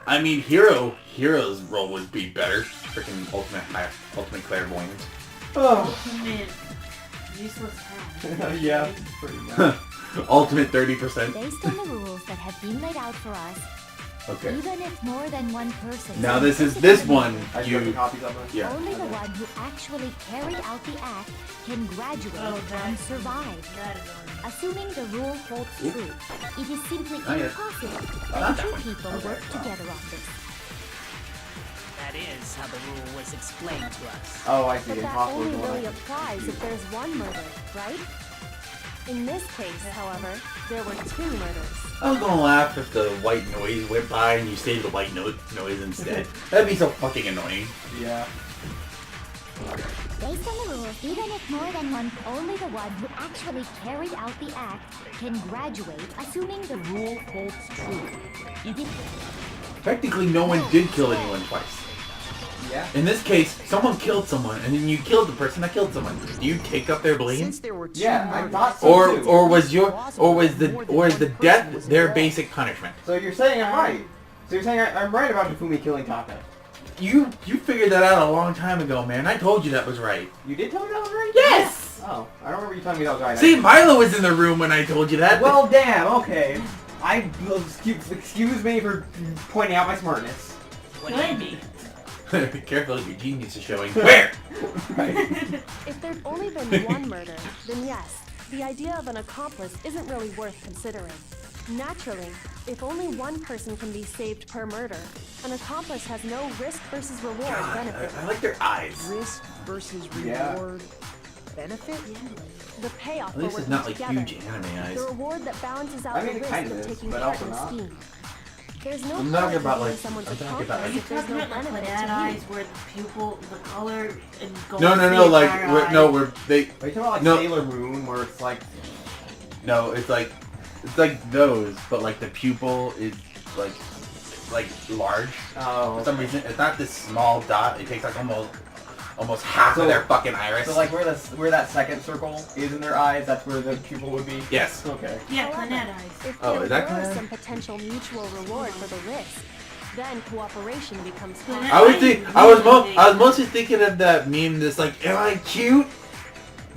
I mean, Hero's role would be better. Freaking ultimate clairvoyant. Oh. Ultimate useless talent. Yeah, pretty much. Ultimate 30%. based on the rules that have been laid out for us. Okay. Even if more than one person. Now this is this one. I got the copies of them. Yeah. Only the one who actually carried out the act can graduate and survive. That is on. Assuming the rule holds true, it is simply Oh, yeah. impossible not that that two one. people Okay, work wow. together on this. That is how the rule was explained to us. Oh, I see. But that Impossible only is the one really I- applies if there's one murder, right? In this case, however, there were two murders. I was gonna laugh if the white noise went by and you saved the white noise instead. That'd be so fucking annoying. Yeah. Based on the rules, even if more than one, only the one who actually carried out the act can graduate, assuming the rule holds true. It is Technically, no one did kill anyone twice. Yeah. In this case, someone killed someone, and then you killed the person that killed someone. Do you take up their blame? Since there were two Yeah, I murders, thought so too. Or was the death their basic punishment? So you're saying I'm right. So you're saying I'm right about Hifumi killing Taka. You figured that out a long time ago, man. I told you that was right. You did tell me that was right? Yes! Oh, I don't remember you telling me that was right. See, Milo was in the room when I told you that. Well, damn, okay. Excuse me for pointing out my smartness. What do you mean? Be careful if your genius is showing. Where? If there'd only been one murder, then yes, the idea of an accomplice isn't really worth considering. Naturally, if only one person can be saved per murder, an accomplice has no risk versus reward benefit. I like their eyes. risk versus Yeah. reward benefit? The payoff At for least it's working not like together. huge anime eyes. The reward that balances out I mean, the it risk kind of of is, taking but part also in the not. scheme. There's no I'm point talking in about, being like- someone's I'm talking about, accomplice Are you if there's talking no about like benefit bad to eyes you. where the pupil, the color, and gold? No, like we're they. Are you talking about like No. Sailor Moon, where it's like... No, it's like those, but like the pupil is like large. Oh, For some reason, it's not this small dot. It takes like almost half So- of their fucking iris. So like where that second circle is in their eyes, that's where the pupil would be? Yes. Okay. Yeah, However, Clannad eyes. if Oh, there is that were Clannad? some potential mutual reward for the risk, then cooperation becomes Clannad- possible. I was mostly thinking of that meme that's like, am I cute?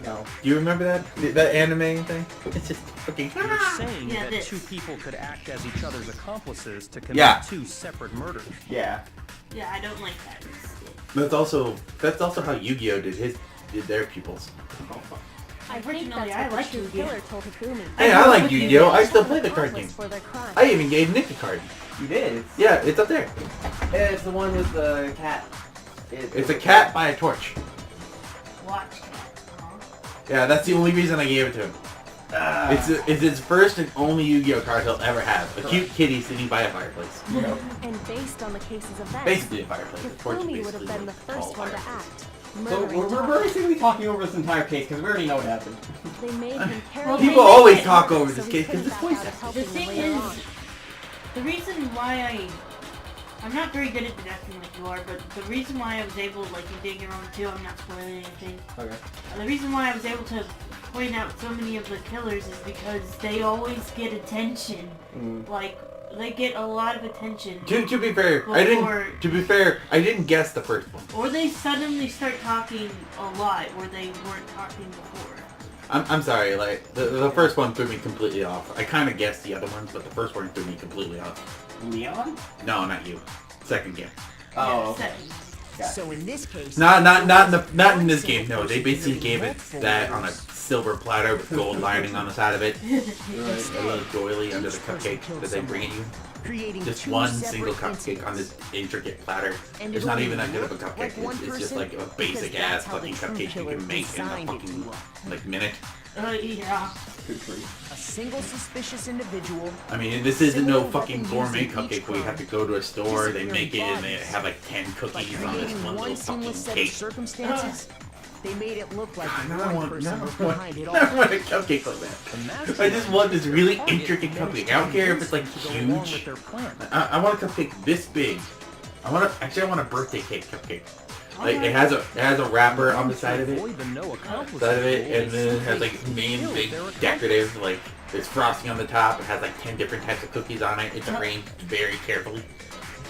No. Do you remember that anime thing? It's just fucking. You're saying Yeah, that this. two people could act as each other's accomplices to commit Yeah. two separate murders. Yeah. Yeah, I don't like that. That's also how Yu-Gi-Oh did their pupils. I think Originally, that's I what the liked true Yu-Gi-Oh. killer told Hifumi. Hey, I like Yu-Gi-Oh. I still play the card game. For their crime. I even gave Nick a card. You did. Yeah, it's up there. Yeah, it's the one with the cat. It's a cat by a torch. Watch cat. Huh? Yeah, that's the only reason I gave it to him. It's his first and only Yu-Gi-Oh card he'll ever have. A cute kitty sitting by a fireplace. And based on the case's events, Basically a fireplace. A torch Hifumi is would have basically been the called first one to fireplace. act. So Murdering we're Taka. basically talking over this entire case because we already know what happened. They made him carry Well, People they always made it talk over so this he case because couldn't it's back voice out of acting. helping The them thing later is, on. the reason why I'm not very good at deducting like you are, but the reason why I was able, like in Danganronpa 2, I'm not spoiling anything. Okay. The reason why I was able to point out so many of the killers is because they always get attention. Like, they get a lot of attention. To be fair, I didn't guess the first one. Or they suddenly start talking a lot where they weren't talking before. I'm sorry, like the first one threw me completely off. I kind of guessed the other ones, but the first one threw me completely off. Leon? No, not you. Second game. Oh, okay. Seven. So in this case, Not in this game. No, they basically gave it that on a silver platter with gold lining on the side of it. A little doily under the cupcake that they bring at you. creating Just two one separate single cupcake incidents. on this intricate platter. And It's it not only even that good of a looked cupcake. like one It's just like a person, basic because ass that's how the fucking true cupcake you killer can make in a designed it fucking to look. minute. Yeah. Good for you. A single suspicious individual. I mean, this isn't no Single fucking weapon gourmet used in each cupcake where you have to go to a store, they make it, and they have like 10 By cookies on this creating one little one fucking seamless set of cake. circumstances, they made it look like God, now I one want person was now behind it I all. want a cupcake like that. I just want this really intricate cupcake. I don't care if it's like huge. I want a cupcake this big. I want a birthday cake cupcake. Like it has a wrapper on the side of it, and then it has like main big decorative like there's frosting on the top. It has like 10 different types of cookies on it. It's arranged very carefully.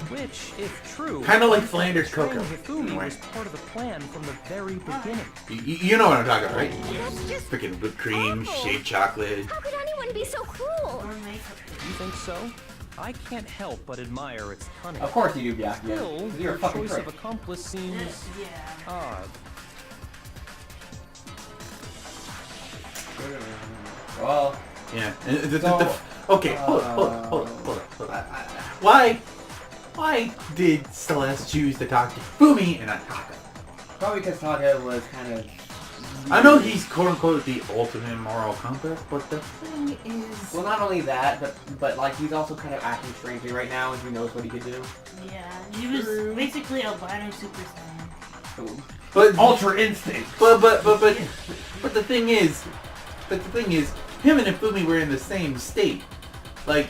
Which, if true, Kind of like Flanders cocoa. Hifumi in a way. was part of the plan from the very beginning. You know what I'm talking about, right? That's just Freaking whipped cream, awful. shaved chocolate. How could anyone be so cruel? You think so? I can't help but admire its cunning. Of course you do, yeah. Still, You're a your fucking choice prick. of accomplice seems Yeah. odd. Well, Yeah. So, Okay, hold on. Why did Celeste choose to talk to Fumi and not Taka? probably because Taka was kind of... I know he's quote unquote the ultimate moral compass, but the thing is... Well, not only that, but like he's also kind of acting strangely right now, and who knows what he could do. Yeah. He was basically albino Super Saiyan. But Ultra Instinct. But the thing is, him and Ifumi were in the same state. Like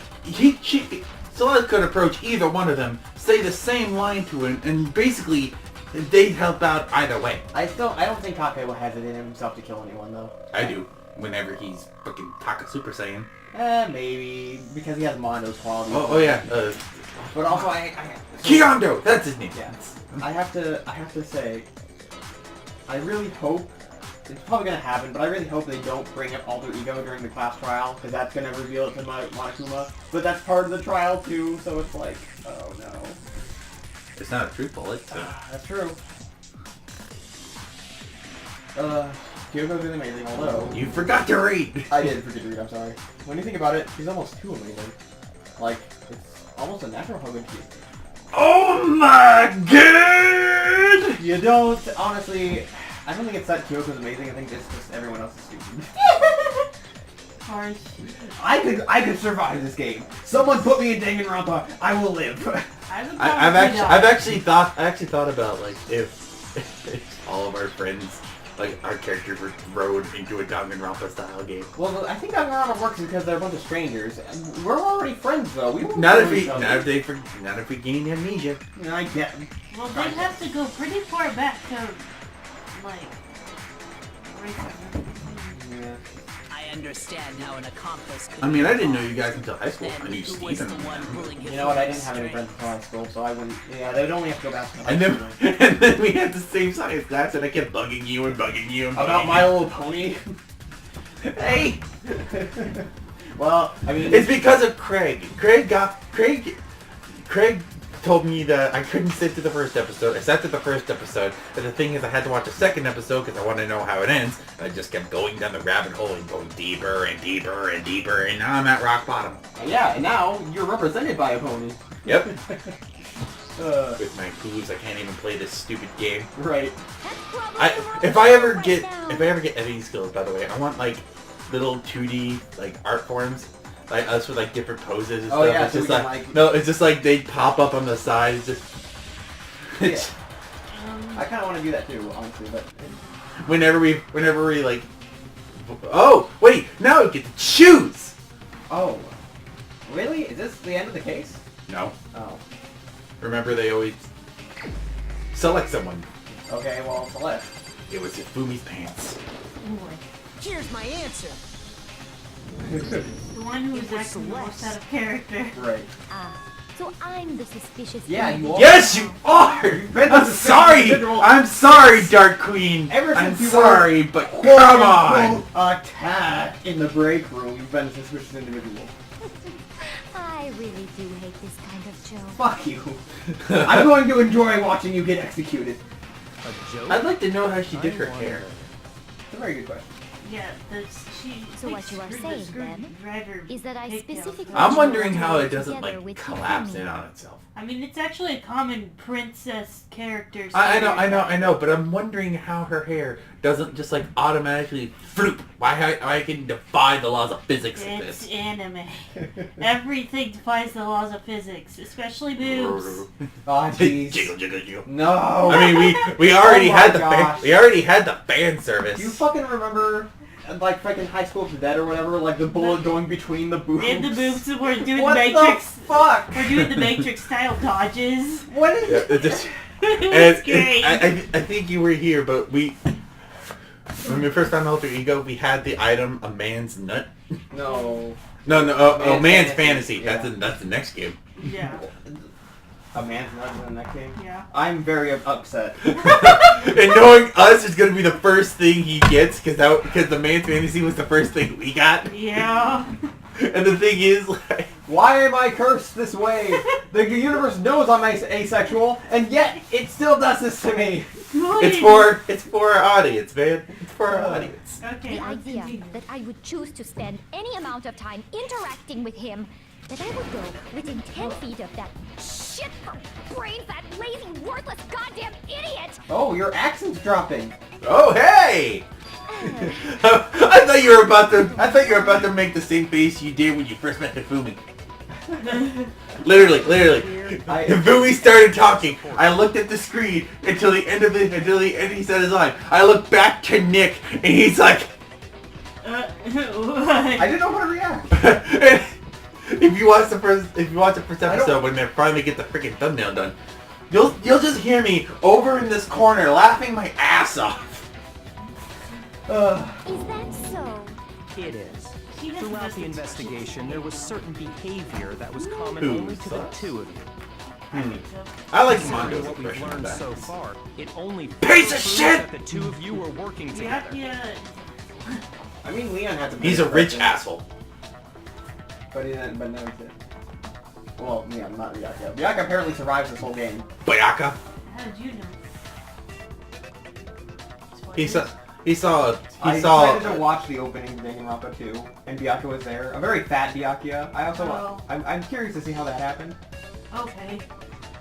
Celeste could approach either one of them, say the same line to him, and basically they'd help out either way. I don't think Taka has it in himself to kill anyone though. I do. Whenever he's fucking Taka Super Saiyan. Maybe because he has Mondo's qualities. Oh yeah. But also Kyondo, that's his name. Yeah. I have to say, I really hope, it's probably going to happen, but I really hope they don't bring up alter ego during the class trial, because that's going to reveal it to Monokuma. But that's part of the trial too, so it's like, oh no. It's not a truth bullet, so. That's true. Kyoko's really amazing, although... You forgot to read! I did forget to read, I'm sorry. When you think about it, she's almost too amazing. Like, it's almost a natural how good she is. Oh my god! You don't, honestly, I don't think it's that Kyoko's amazing, I think it's just everyone else is stupid. Harsh. I could survive this game. Someone put me in Danganronpa, I will live. I've actually thought about like if all of our friends, like our characters were thrown into a Danganronpa style game. Well, I think Danganronpa works because they're a bunch of strangers. We're already friends though. We won't Not kill if each other. not if we gain amnesia. I get. Well, they'd have to go pretty far back to, like, Yeah. I understand how an accomplice could I mean, be I didn't know wrong. you guys until high school. Then I knew who was Steven. the one pulling You know what? I didn't Hifumi's have any friends string? until high school, so I wouldn't. Yeah, they would only have to go back to high And school. then we had the same science class, and I kept bugging you and bugging you and bugging About you. My Little Pony. Hey! Well, I mean, It's because of Craig. Craig told me that I couldn't sit through the first episode. I sat through the first episode, and the thing is I had to watch the second episode because I wanted to know how it ends. And I just kept going down the rabbit hole and going deeper and deeper and deeper, and now I'm at rock bottom. Yeah, and now you're represented by a pony. Yep. With my clues, I can't even play this stupid game. Right. If I ever get editing skills, by the way, I want like little 2D like art forms, like us with like different poses and stuff. Yeah, it's so just we can, like no, it's just like they pop up on the sides. Just Yeah. I kind of want to do that too, honestly, but whenever we like. Oh wait, now we get to choose. oh, really? Is this the end of the case? No. Oh. Remember, they always select someone. Okay, well, Celeste. It was Fumi's pants. Here's my answer. The one who's was acting the most Celeste. out of character. Right. So I'm the suspicious. Yeah, pony. you are. Yes, you are. I'm sorry. I'm sorry, Dark Queen. Ever I'm since you sorry, but come on. Attack in the break room. You've been a suspicious individual. I really do hate this kind of joke. Fuck you. I'm going to enjoy watching you get executed. A joke? I'd like to know how she did her I hair. It's a very good question. Yeah, she. So what you are saying, then, is that I specifically I'm wondering how it together doesn't like with collapse Furry. in on itself. I mean, it's actually a common princess character. I know, but I'm wondering how her hair doesn't just like automatically floop. Why I can defy the laws of physics like It's this. anime. Everything defies the laws of physics, especially boobs. Oh, jeez. Jiggle, jiggle, jiggle. No. I mean, we already Oh my had the gosh. we already had the fan service. You fucking remember, like, fucking High School Cadet or whatever, like the bullet going between the boobs? In the boobs, we're doing What the Matrix. the fuck? We're doing the Matrix style dodges. What is Yeah, it just- It's great. I think you were here, but when we first found Alter Ego, we had the item a man's nut. No. No, Man's man's Fantasy, fantasy. yeah. That's the next game. Yeah. A man's not in that game? Yeah. I'm very upset. And knowing us is gonna be the first thing he gets, because the man's fantasy was the first thing we got. Yeah. And the thing is, like, Why am I cursed this way? The universe knows I'm asexual, and yet it still does this to me. it's for our audience, man. It's for our audience. Okay, The let's idea continue. that I would choose to spend any amount of time interacting with him, that I would go within 10 feet of that shit for brains, that lazy, worthless, goddamn idiot! Oh, your accent's dropping. Oh, hey! I thought you were about to make the same face you did when you first met Hifumi. Literally. Hifumi started talking. I looked at the screen until the end he said his line. I looked back to Nick and he's like I What? didn't know how to react. and if you watch the first episode when they finally get the freaking thumbnail done, you'll just hear me over in this corner laughing my ass off. Is that so? It is. She has Throughout best the investigation, there was certain behavior that was common Who only to the sucks? two of you. I like Considering Mondo's what we've impression of learned that. so far, it only Piece of proves shit! that the two of you were working together. Yeah. I mean, Leon has a He's a rich asshole. But he didn't, but no, he didn't. Well, yeah, not Ryaka. Ryaka apparently survives this whole game. Bayaka. How did you know? He saw. I decided to watch the opening of Danganronpa 2, and Byakuya was there. A very fat Byakuya. I also, Oh. I'm curious to see how that happened. Okay.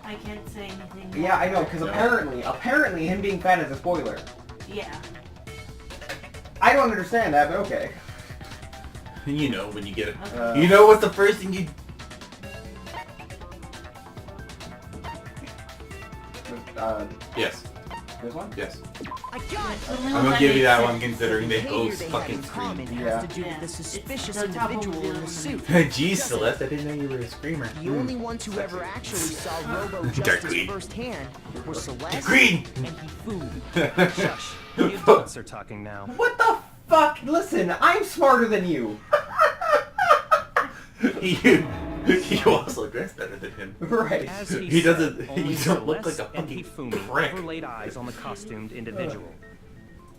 I can't say anything. Yeah, I know, because apparently him being fat is a spoiler. Yeah. I don't understand that, but okay. You know when you get it. Okay. You know what's the first thing you? Yes. This one? Yes. I got it! The I'm little gonna give you that makes one considering they Behavior both they had fucking in common scream. has to do Yeah. with the It's suspicious the top individual of in the the- suit. Jeez, Celeste, I didn't know you were a screamer. The only ones who ever actually saw Robo Dark Justice Queen. firsthand were Celeste Green. and Hifumi. Shush. The adults are talking now. What the fuck? Listen, I'm smarter than you. You also dress better than him. Right. As He doesn't. said, only You don't look like Celeste a and fucking Hifumi prick. ever laid eyes on the costumed individual.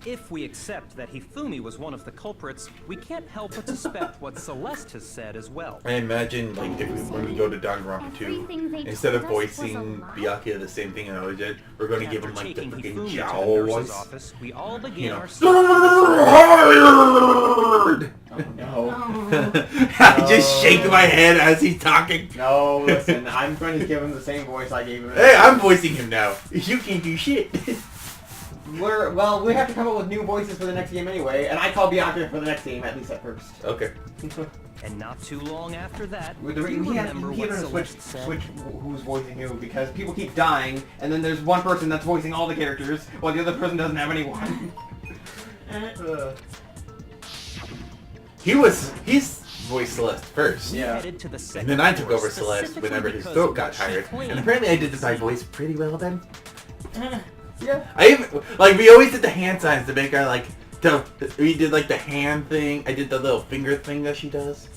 If we accept that Hifumi was one of the culprits, we can't help but suspect what Celeste has said as well. I imagine, like, when we go to Danganronpa 2, instead of voicing Byakuya the same thing I always did, we're going to give him, like, the freaking Jowl voice. Office, we all begin our No. I just shake my head as he's talking. No, listen, I'm going to give him the same voice I gave him. Hey, I'm voicing him now. You can't do shit. Well, we have to come up with new voices for the next game anyway, and I call Bianca for the next game, at least at first. Okay. And not too long after that, He remember what had to Celeste said? switch who's voicing who, because people keep dying, and then there's one person that's voicing all the characters, while the other person doesn't have anyone. He's voiced Celeste first. Yeah. Headed to the And second then I took floor, over Celeste specifically whenever his because throat of got what she tired. claimed. And apparently I did my voice pretty well then. Yeah. I even, like, we always did the hand signs to make her, like, we did, like, the hand thing. I did the little finger thing that she does.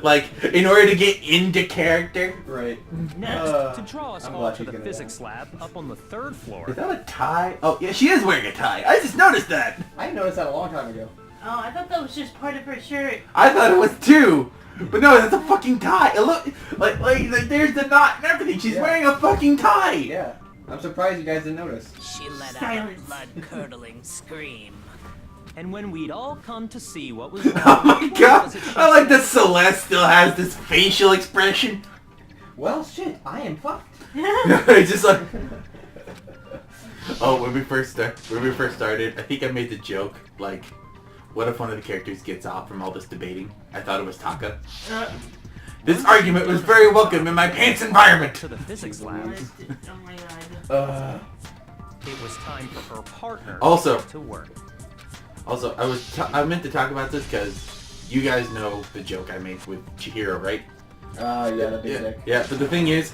Like, in order to get into character. Right. Next, to draw us I'm all glad to she's the gonna physics lab up on the 3rd floor. Is that a tie? Oh, yeah, she is wearing a tie. I just noticed that. I noticed that a long time ago. Oh, I thought that was just part of her shirt. I thought it was too. But no, that's a fucking tie. It look like there's the knot and everything. She's wearing a fucking tie. Yeah. I'm surprised you guys didn't notice. She let out a Silence. blood-curdling scream. And when we'd all come to see what was Oh my what god. was it she I like said? that Celeste still has this facial expression. Well, shit, I am fucked. It's just like... Oh, when we first started, I think I made the joke, like, what if one of the characters gets off from all this debating? I thought it was Taka. This argument was very welcome in my pants environment. To the physics lab, Oh my god. it was time for her partner Also- to work. Also, I meant to talk about this because you guys know the joke I made with Chihiro, right? Yeah, that'd be sick. Yeah, but the thing is,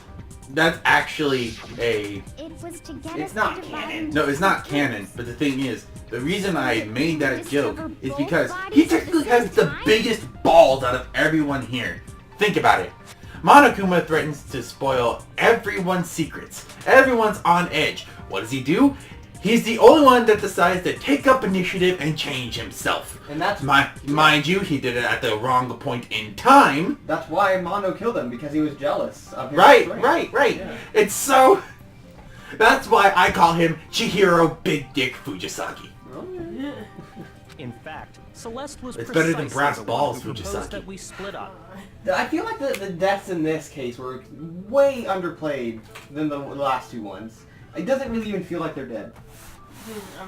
that's actually a... It was to get It's us not to canon. No, it's not canon, but the thing is, the reason I made that joke is because he technically has the biggest balls out of everyone here. Think about it. Monokuma threatens to spoil everyone's secrets. Everyone's on edge. What does he do? He's the only one that decides to take up initiative and change himself. And that's Mind you, he did it at the wrong point in time. That's why Mono killed him, because he was jealous of his Right. Yeah. It's so... That's why I call him Chihiro Big Dick Fujisaki. In fact, Celeste was It's better than precisely brass the one balls, who proposed Fujisaki. that we split up. I feel like the deaths in this case were way underplayed than the last two ones. It doesn't really even feel like they're dead.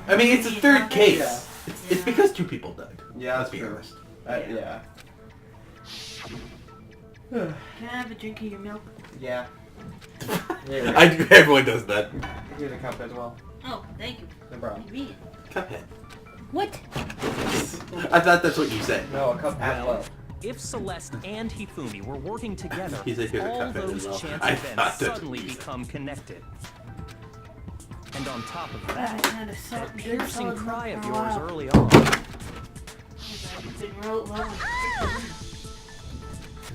I mean, it's a third case. Yeah. It's because two people died. Yeah, Let's that's be true. honest. Yeah. Can I have a drink of your milk? Yeah. Everyone does that. Here's a cup as well. Oh, thank you. No problem. Convenient. Cuphead. What? I thought that's what you said. No, a cup as well. If Celeste and Hifumi were working together, He said here's a all Cuphead as those well. chance I events thought that's what suddenly you said. become connected. And on top of I that, had a that good piercing solid cry of milk for a yours while. early on. It's been real long.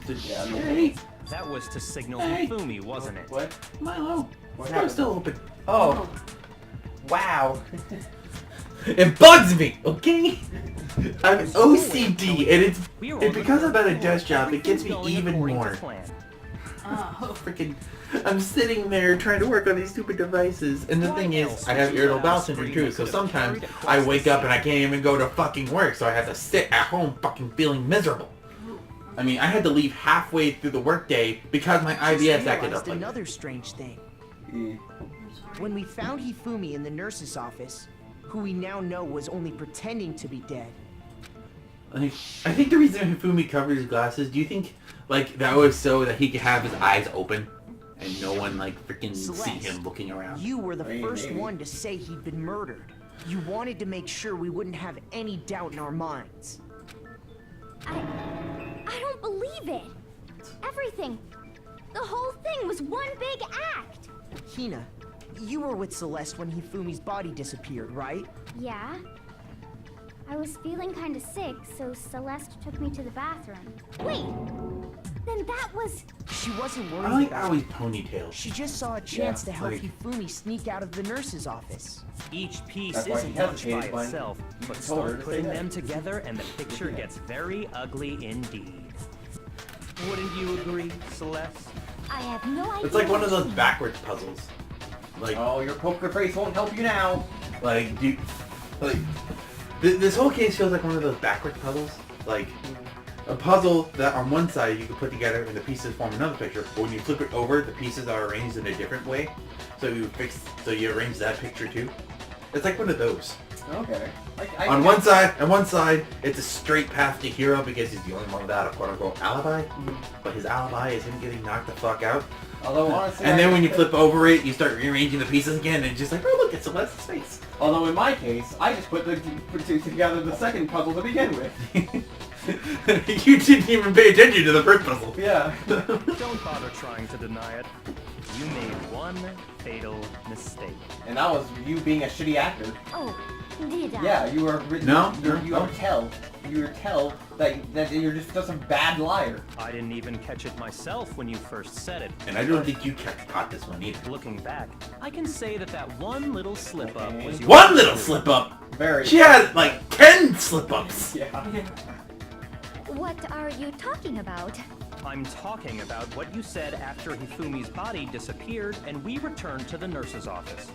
Yeah, Hey, That was to signal Hey. Hifumi, wasn't it? What? Milo. What I'm happened? still open. Oh. Wow. It bugs me, okay? I'm OCD, and We are on it's the because third I'm at a floor. desk job. It gets me Everything's even going according to more. plan. Oh. Freaking, I'm sitting there trying to work on these stupid devices, and the Why thing is, else I have would you irritable bowel have a syndrome screen too, that so could have sometimes carried across I the wake up and I ceiling? can't even go to fucking work, so I have to sit at home fucking feeling miserable. I mean, I had to leave halfway through the workday because my IBS Just acted realized up like another strange thing. Yeah. When we found Hifumi in the nurse's office, who we now know was only pretending to be dead, I think the reason Hifumi covered his glasses, do you think, like, that was so that he could have his eyes open and no one, like, freaking see Celeste, him looking around? you were the Maybe. first one to say he'd been murdered. You wanted to make sure we wouldn't have any doubt in our minds. I don't believe it. Everything. The whole thing was one big act. Hina, you were with Celeste when Hifumi's body disappeared, right? Yeah. I was feeling kind of sick, so Celeste took me to the bathroom. Wait! Then that was... She wasn't I worried like about always it. ponytails. She just saw a chance to help like- Hifumi sneak out of the nurse's office. Each piece That's why isn't he much by hesitated when itself, but told her start to putting say that. them together and the picture gets very ugly indeed. Wouldn't you agree, Celeste? I have no idea. It's like one of what those you mean. backwards puzzles. Like, Oh, your poker face won't help you now. like, dude, like, this whole case feels like one of those backwards puzzles. Like, a puzzle that on one side you can put together and the pieces form another picture, but when you flip it over, the pieces are arranged in a different way. So you arrange that picture too. It's like one of those. Okay. On one side, it's a straight path to hero because he's the only one without a quote-unquote alibi. But his alibi is him getting knocked the fuck out. Although honestly, And then when you flip over it, you start rearranging the pieces again, and it's just like, oh look, it's Celeste's face. Although in my case, I just put together the second puzzle to begin with. You didn't even pay attention to the first puzzle. Yeah. Don't bother trying to deny it. You made one fatal mistake. And that was you being a shitty actor. Oh, did I? Yeah, you were. You No. tell that you're just a bad liar. I didn't even catch it myself when you first said it. And I don't think you caught this one either. Looking back, I can say that one little slip-up was your... One little slip up. Very. She had like 10 slip ups. Yeah. What are you talking about? I'm talking about what you said after Hifumi's body disappeared and we returned to the nurse's office.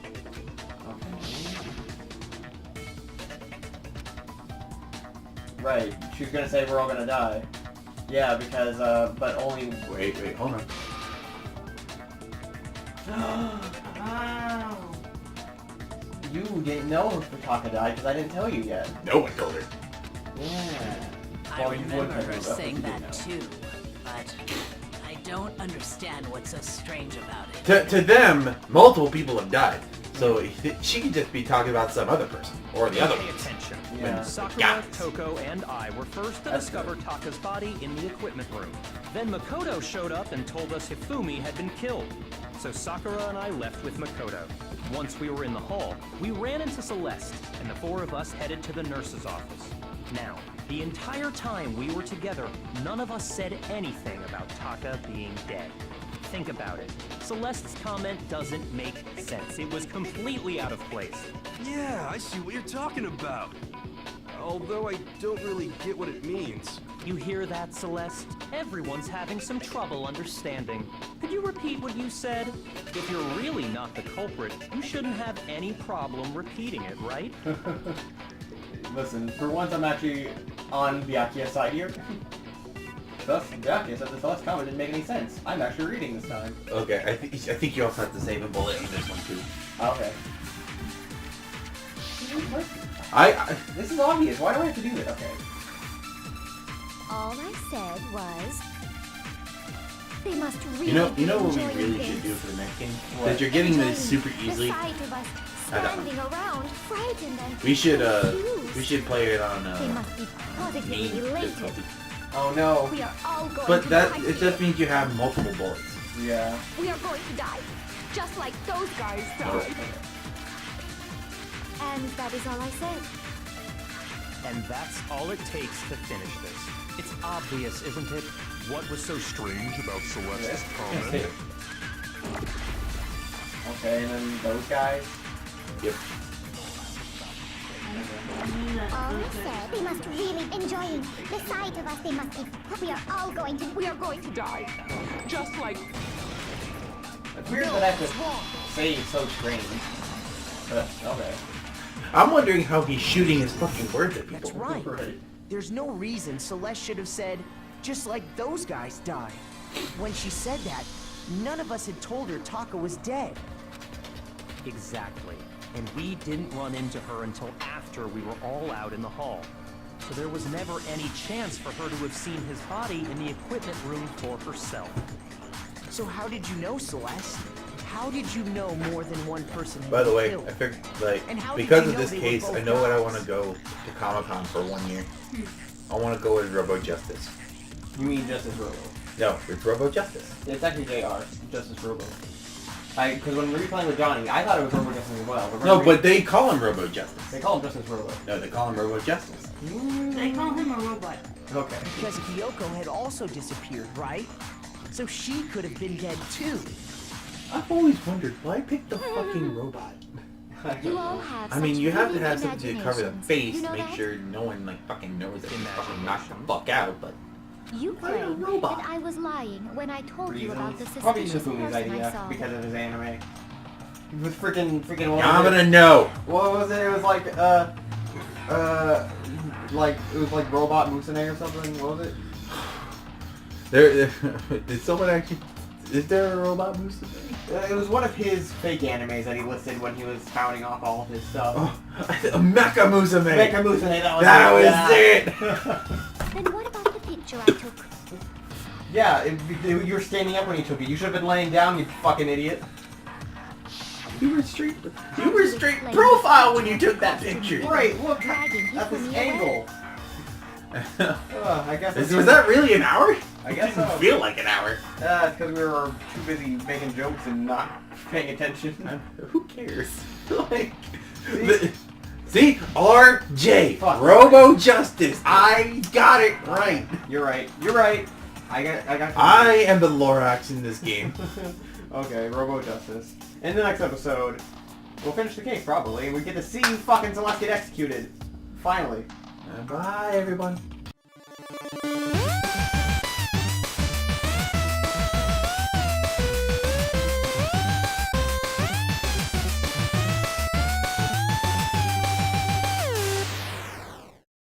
Right. She was gonna say we're all gonna die. Yeah, because but only. Wait, hold on. Wow. You didn't know if Taka died because I didn't tell you yet. No one told her. Yeah. I Well, you would remember have her known that, saying but you that didn't too, but I don't understand what's so strange about it. To them, multiple people have died. So she could just be talking about some other person. Or the other Pay one. attention. Yeah. Sakura, Yeah. Toko, and I were first to That's discover Taka's body in the equipment room. Then Makoto showed up and told us Hifumi had been killed. So Sakura and I left with Makoto. Once we were in the hall, we ran into Celeste, and the four of us headed to the nurse's office. Now, the entire time we were together, none of us said anything about Taka being dead. Think about it. Celeste's comment doesn't make sense. It was completely out of place. Yeah, I see what you're talking about. Although I don't really get what it means. You hear that, Celeste? Everyone's having some trouble understanding. Could you repeat what you said? If you're really not the culprit, you shouldn't have any problem repeating it, right? Listen, for once I'm actually on Byakuya's side here. Thus, Byakuya said the Celeste comment didn't make any sense. I'm actually reading this time. Okay, I think you also have to save a bullet in this one too. Okay. I This is obvious. Why do I have to do it? Okay. All I said was... They must really you know be what we enjoying really this. should do for the next game? What? Because you're getting this Enjoying super easily. The sight of us I don't know. standing around, frightened and We should confused. play it on They must be positively main elated. difficulty. Oh no. We are all going But to that die it here. just means you have multiple bullets. Yeah. We are going to die, just like those guys died. And that is all I said. And that's all it takes to finish this. It's obvious, isn't it? What was so strange about Celeste's comment? Okay, and then those guys. Yep. All I said, they must really enjoying the sight of us. They must be. We are all going to. We are going to die, just like. It's weird that I have to say it's so strange. Okay. I'm wondering how he's shooting his fucking words at people. That's right. Right. There's no reason Celeste should have said, just like those guys died. When she said that, none of us had told her Taka was dead. Exactly. And we didn't run into her until after we were all out in the hall. So there was never any chance for her to have seen his body in the equipment room for herself. So how did you know, Celeste? How did you know more than one person had By the been way, killed? I figured, like, And how did because you of know this they were case, both I know what I guys? want to go to Comic-Con for 1 year. I want to go with Robo Justice. You mean Justice Robo? No, it's Robo Justice. It's actually JR. Justice Robo. Because when we were playing with Johnny, I thought it was Robo Justice as well. No, but they call him Robo Justice. They call him Justice Robo. No, they call him Robo Justice. They call him a robot. Okay. Because Kyoko had also disappeared, right? So she could have been dead too. I've always wondered why pick the fucking robot. You all have I mean, such you have to vivid have something to cover the imaginations. face, You know make that? sure no one like fucking knows that you fucking knocked the fuck out. But You Why a claim robot? that I was lying when I told you about the Reasons. Probably suspicious Shifumi's person I idea saw. because of his anime. With freaking what I'm was it? gonna know. What was it? It was like it was like Robot Musume or something. What was it? There, did someone actually? Is there a robot Musume? It was one of his fake animes that he listed when he was counting off all of his stuff. Oh, Mecha Musume. Mecha Musume, That was it. Then what about the picture I took? Yeah, you were standing up when you took it. You should have been laying down, you fucking idiot. You were straight profile when you took that picture. Right, look Dragging at this Hifumi angle. I guess Was that really an hour? I guess It didn't so. feel like an hour. It's because we were too busy making jokes and not paying attention. Who cares? Like, see, RJ, Fuck. Robo Justice. I got it right. You're right. You're right. I got. I am the Lorax in this game. Okay, Robo Justice. In the next episode, we'll finish the case probably, and we get to see fucking Celeste get executed. Finally. Bye, everyone.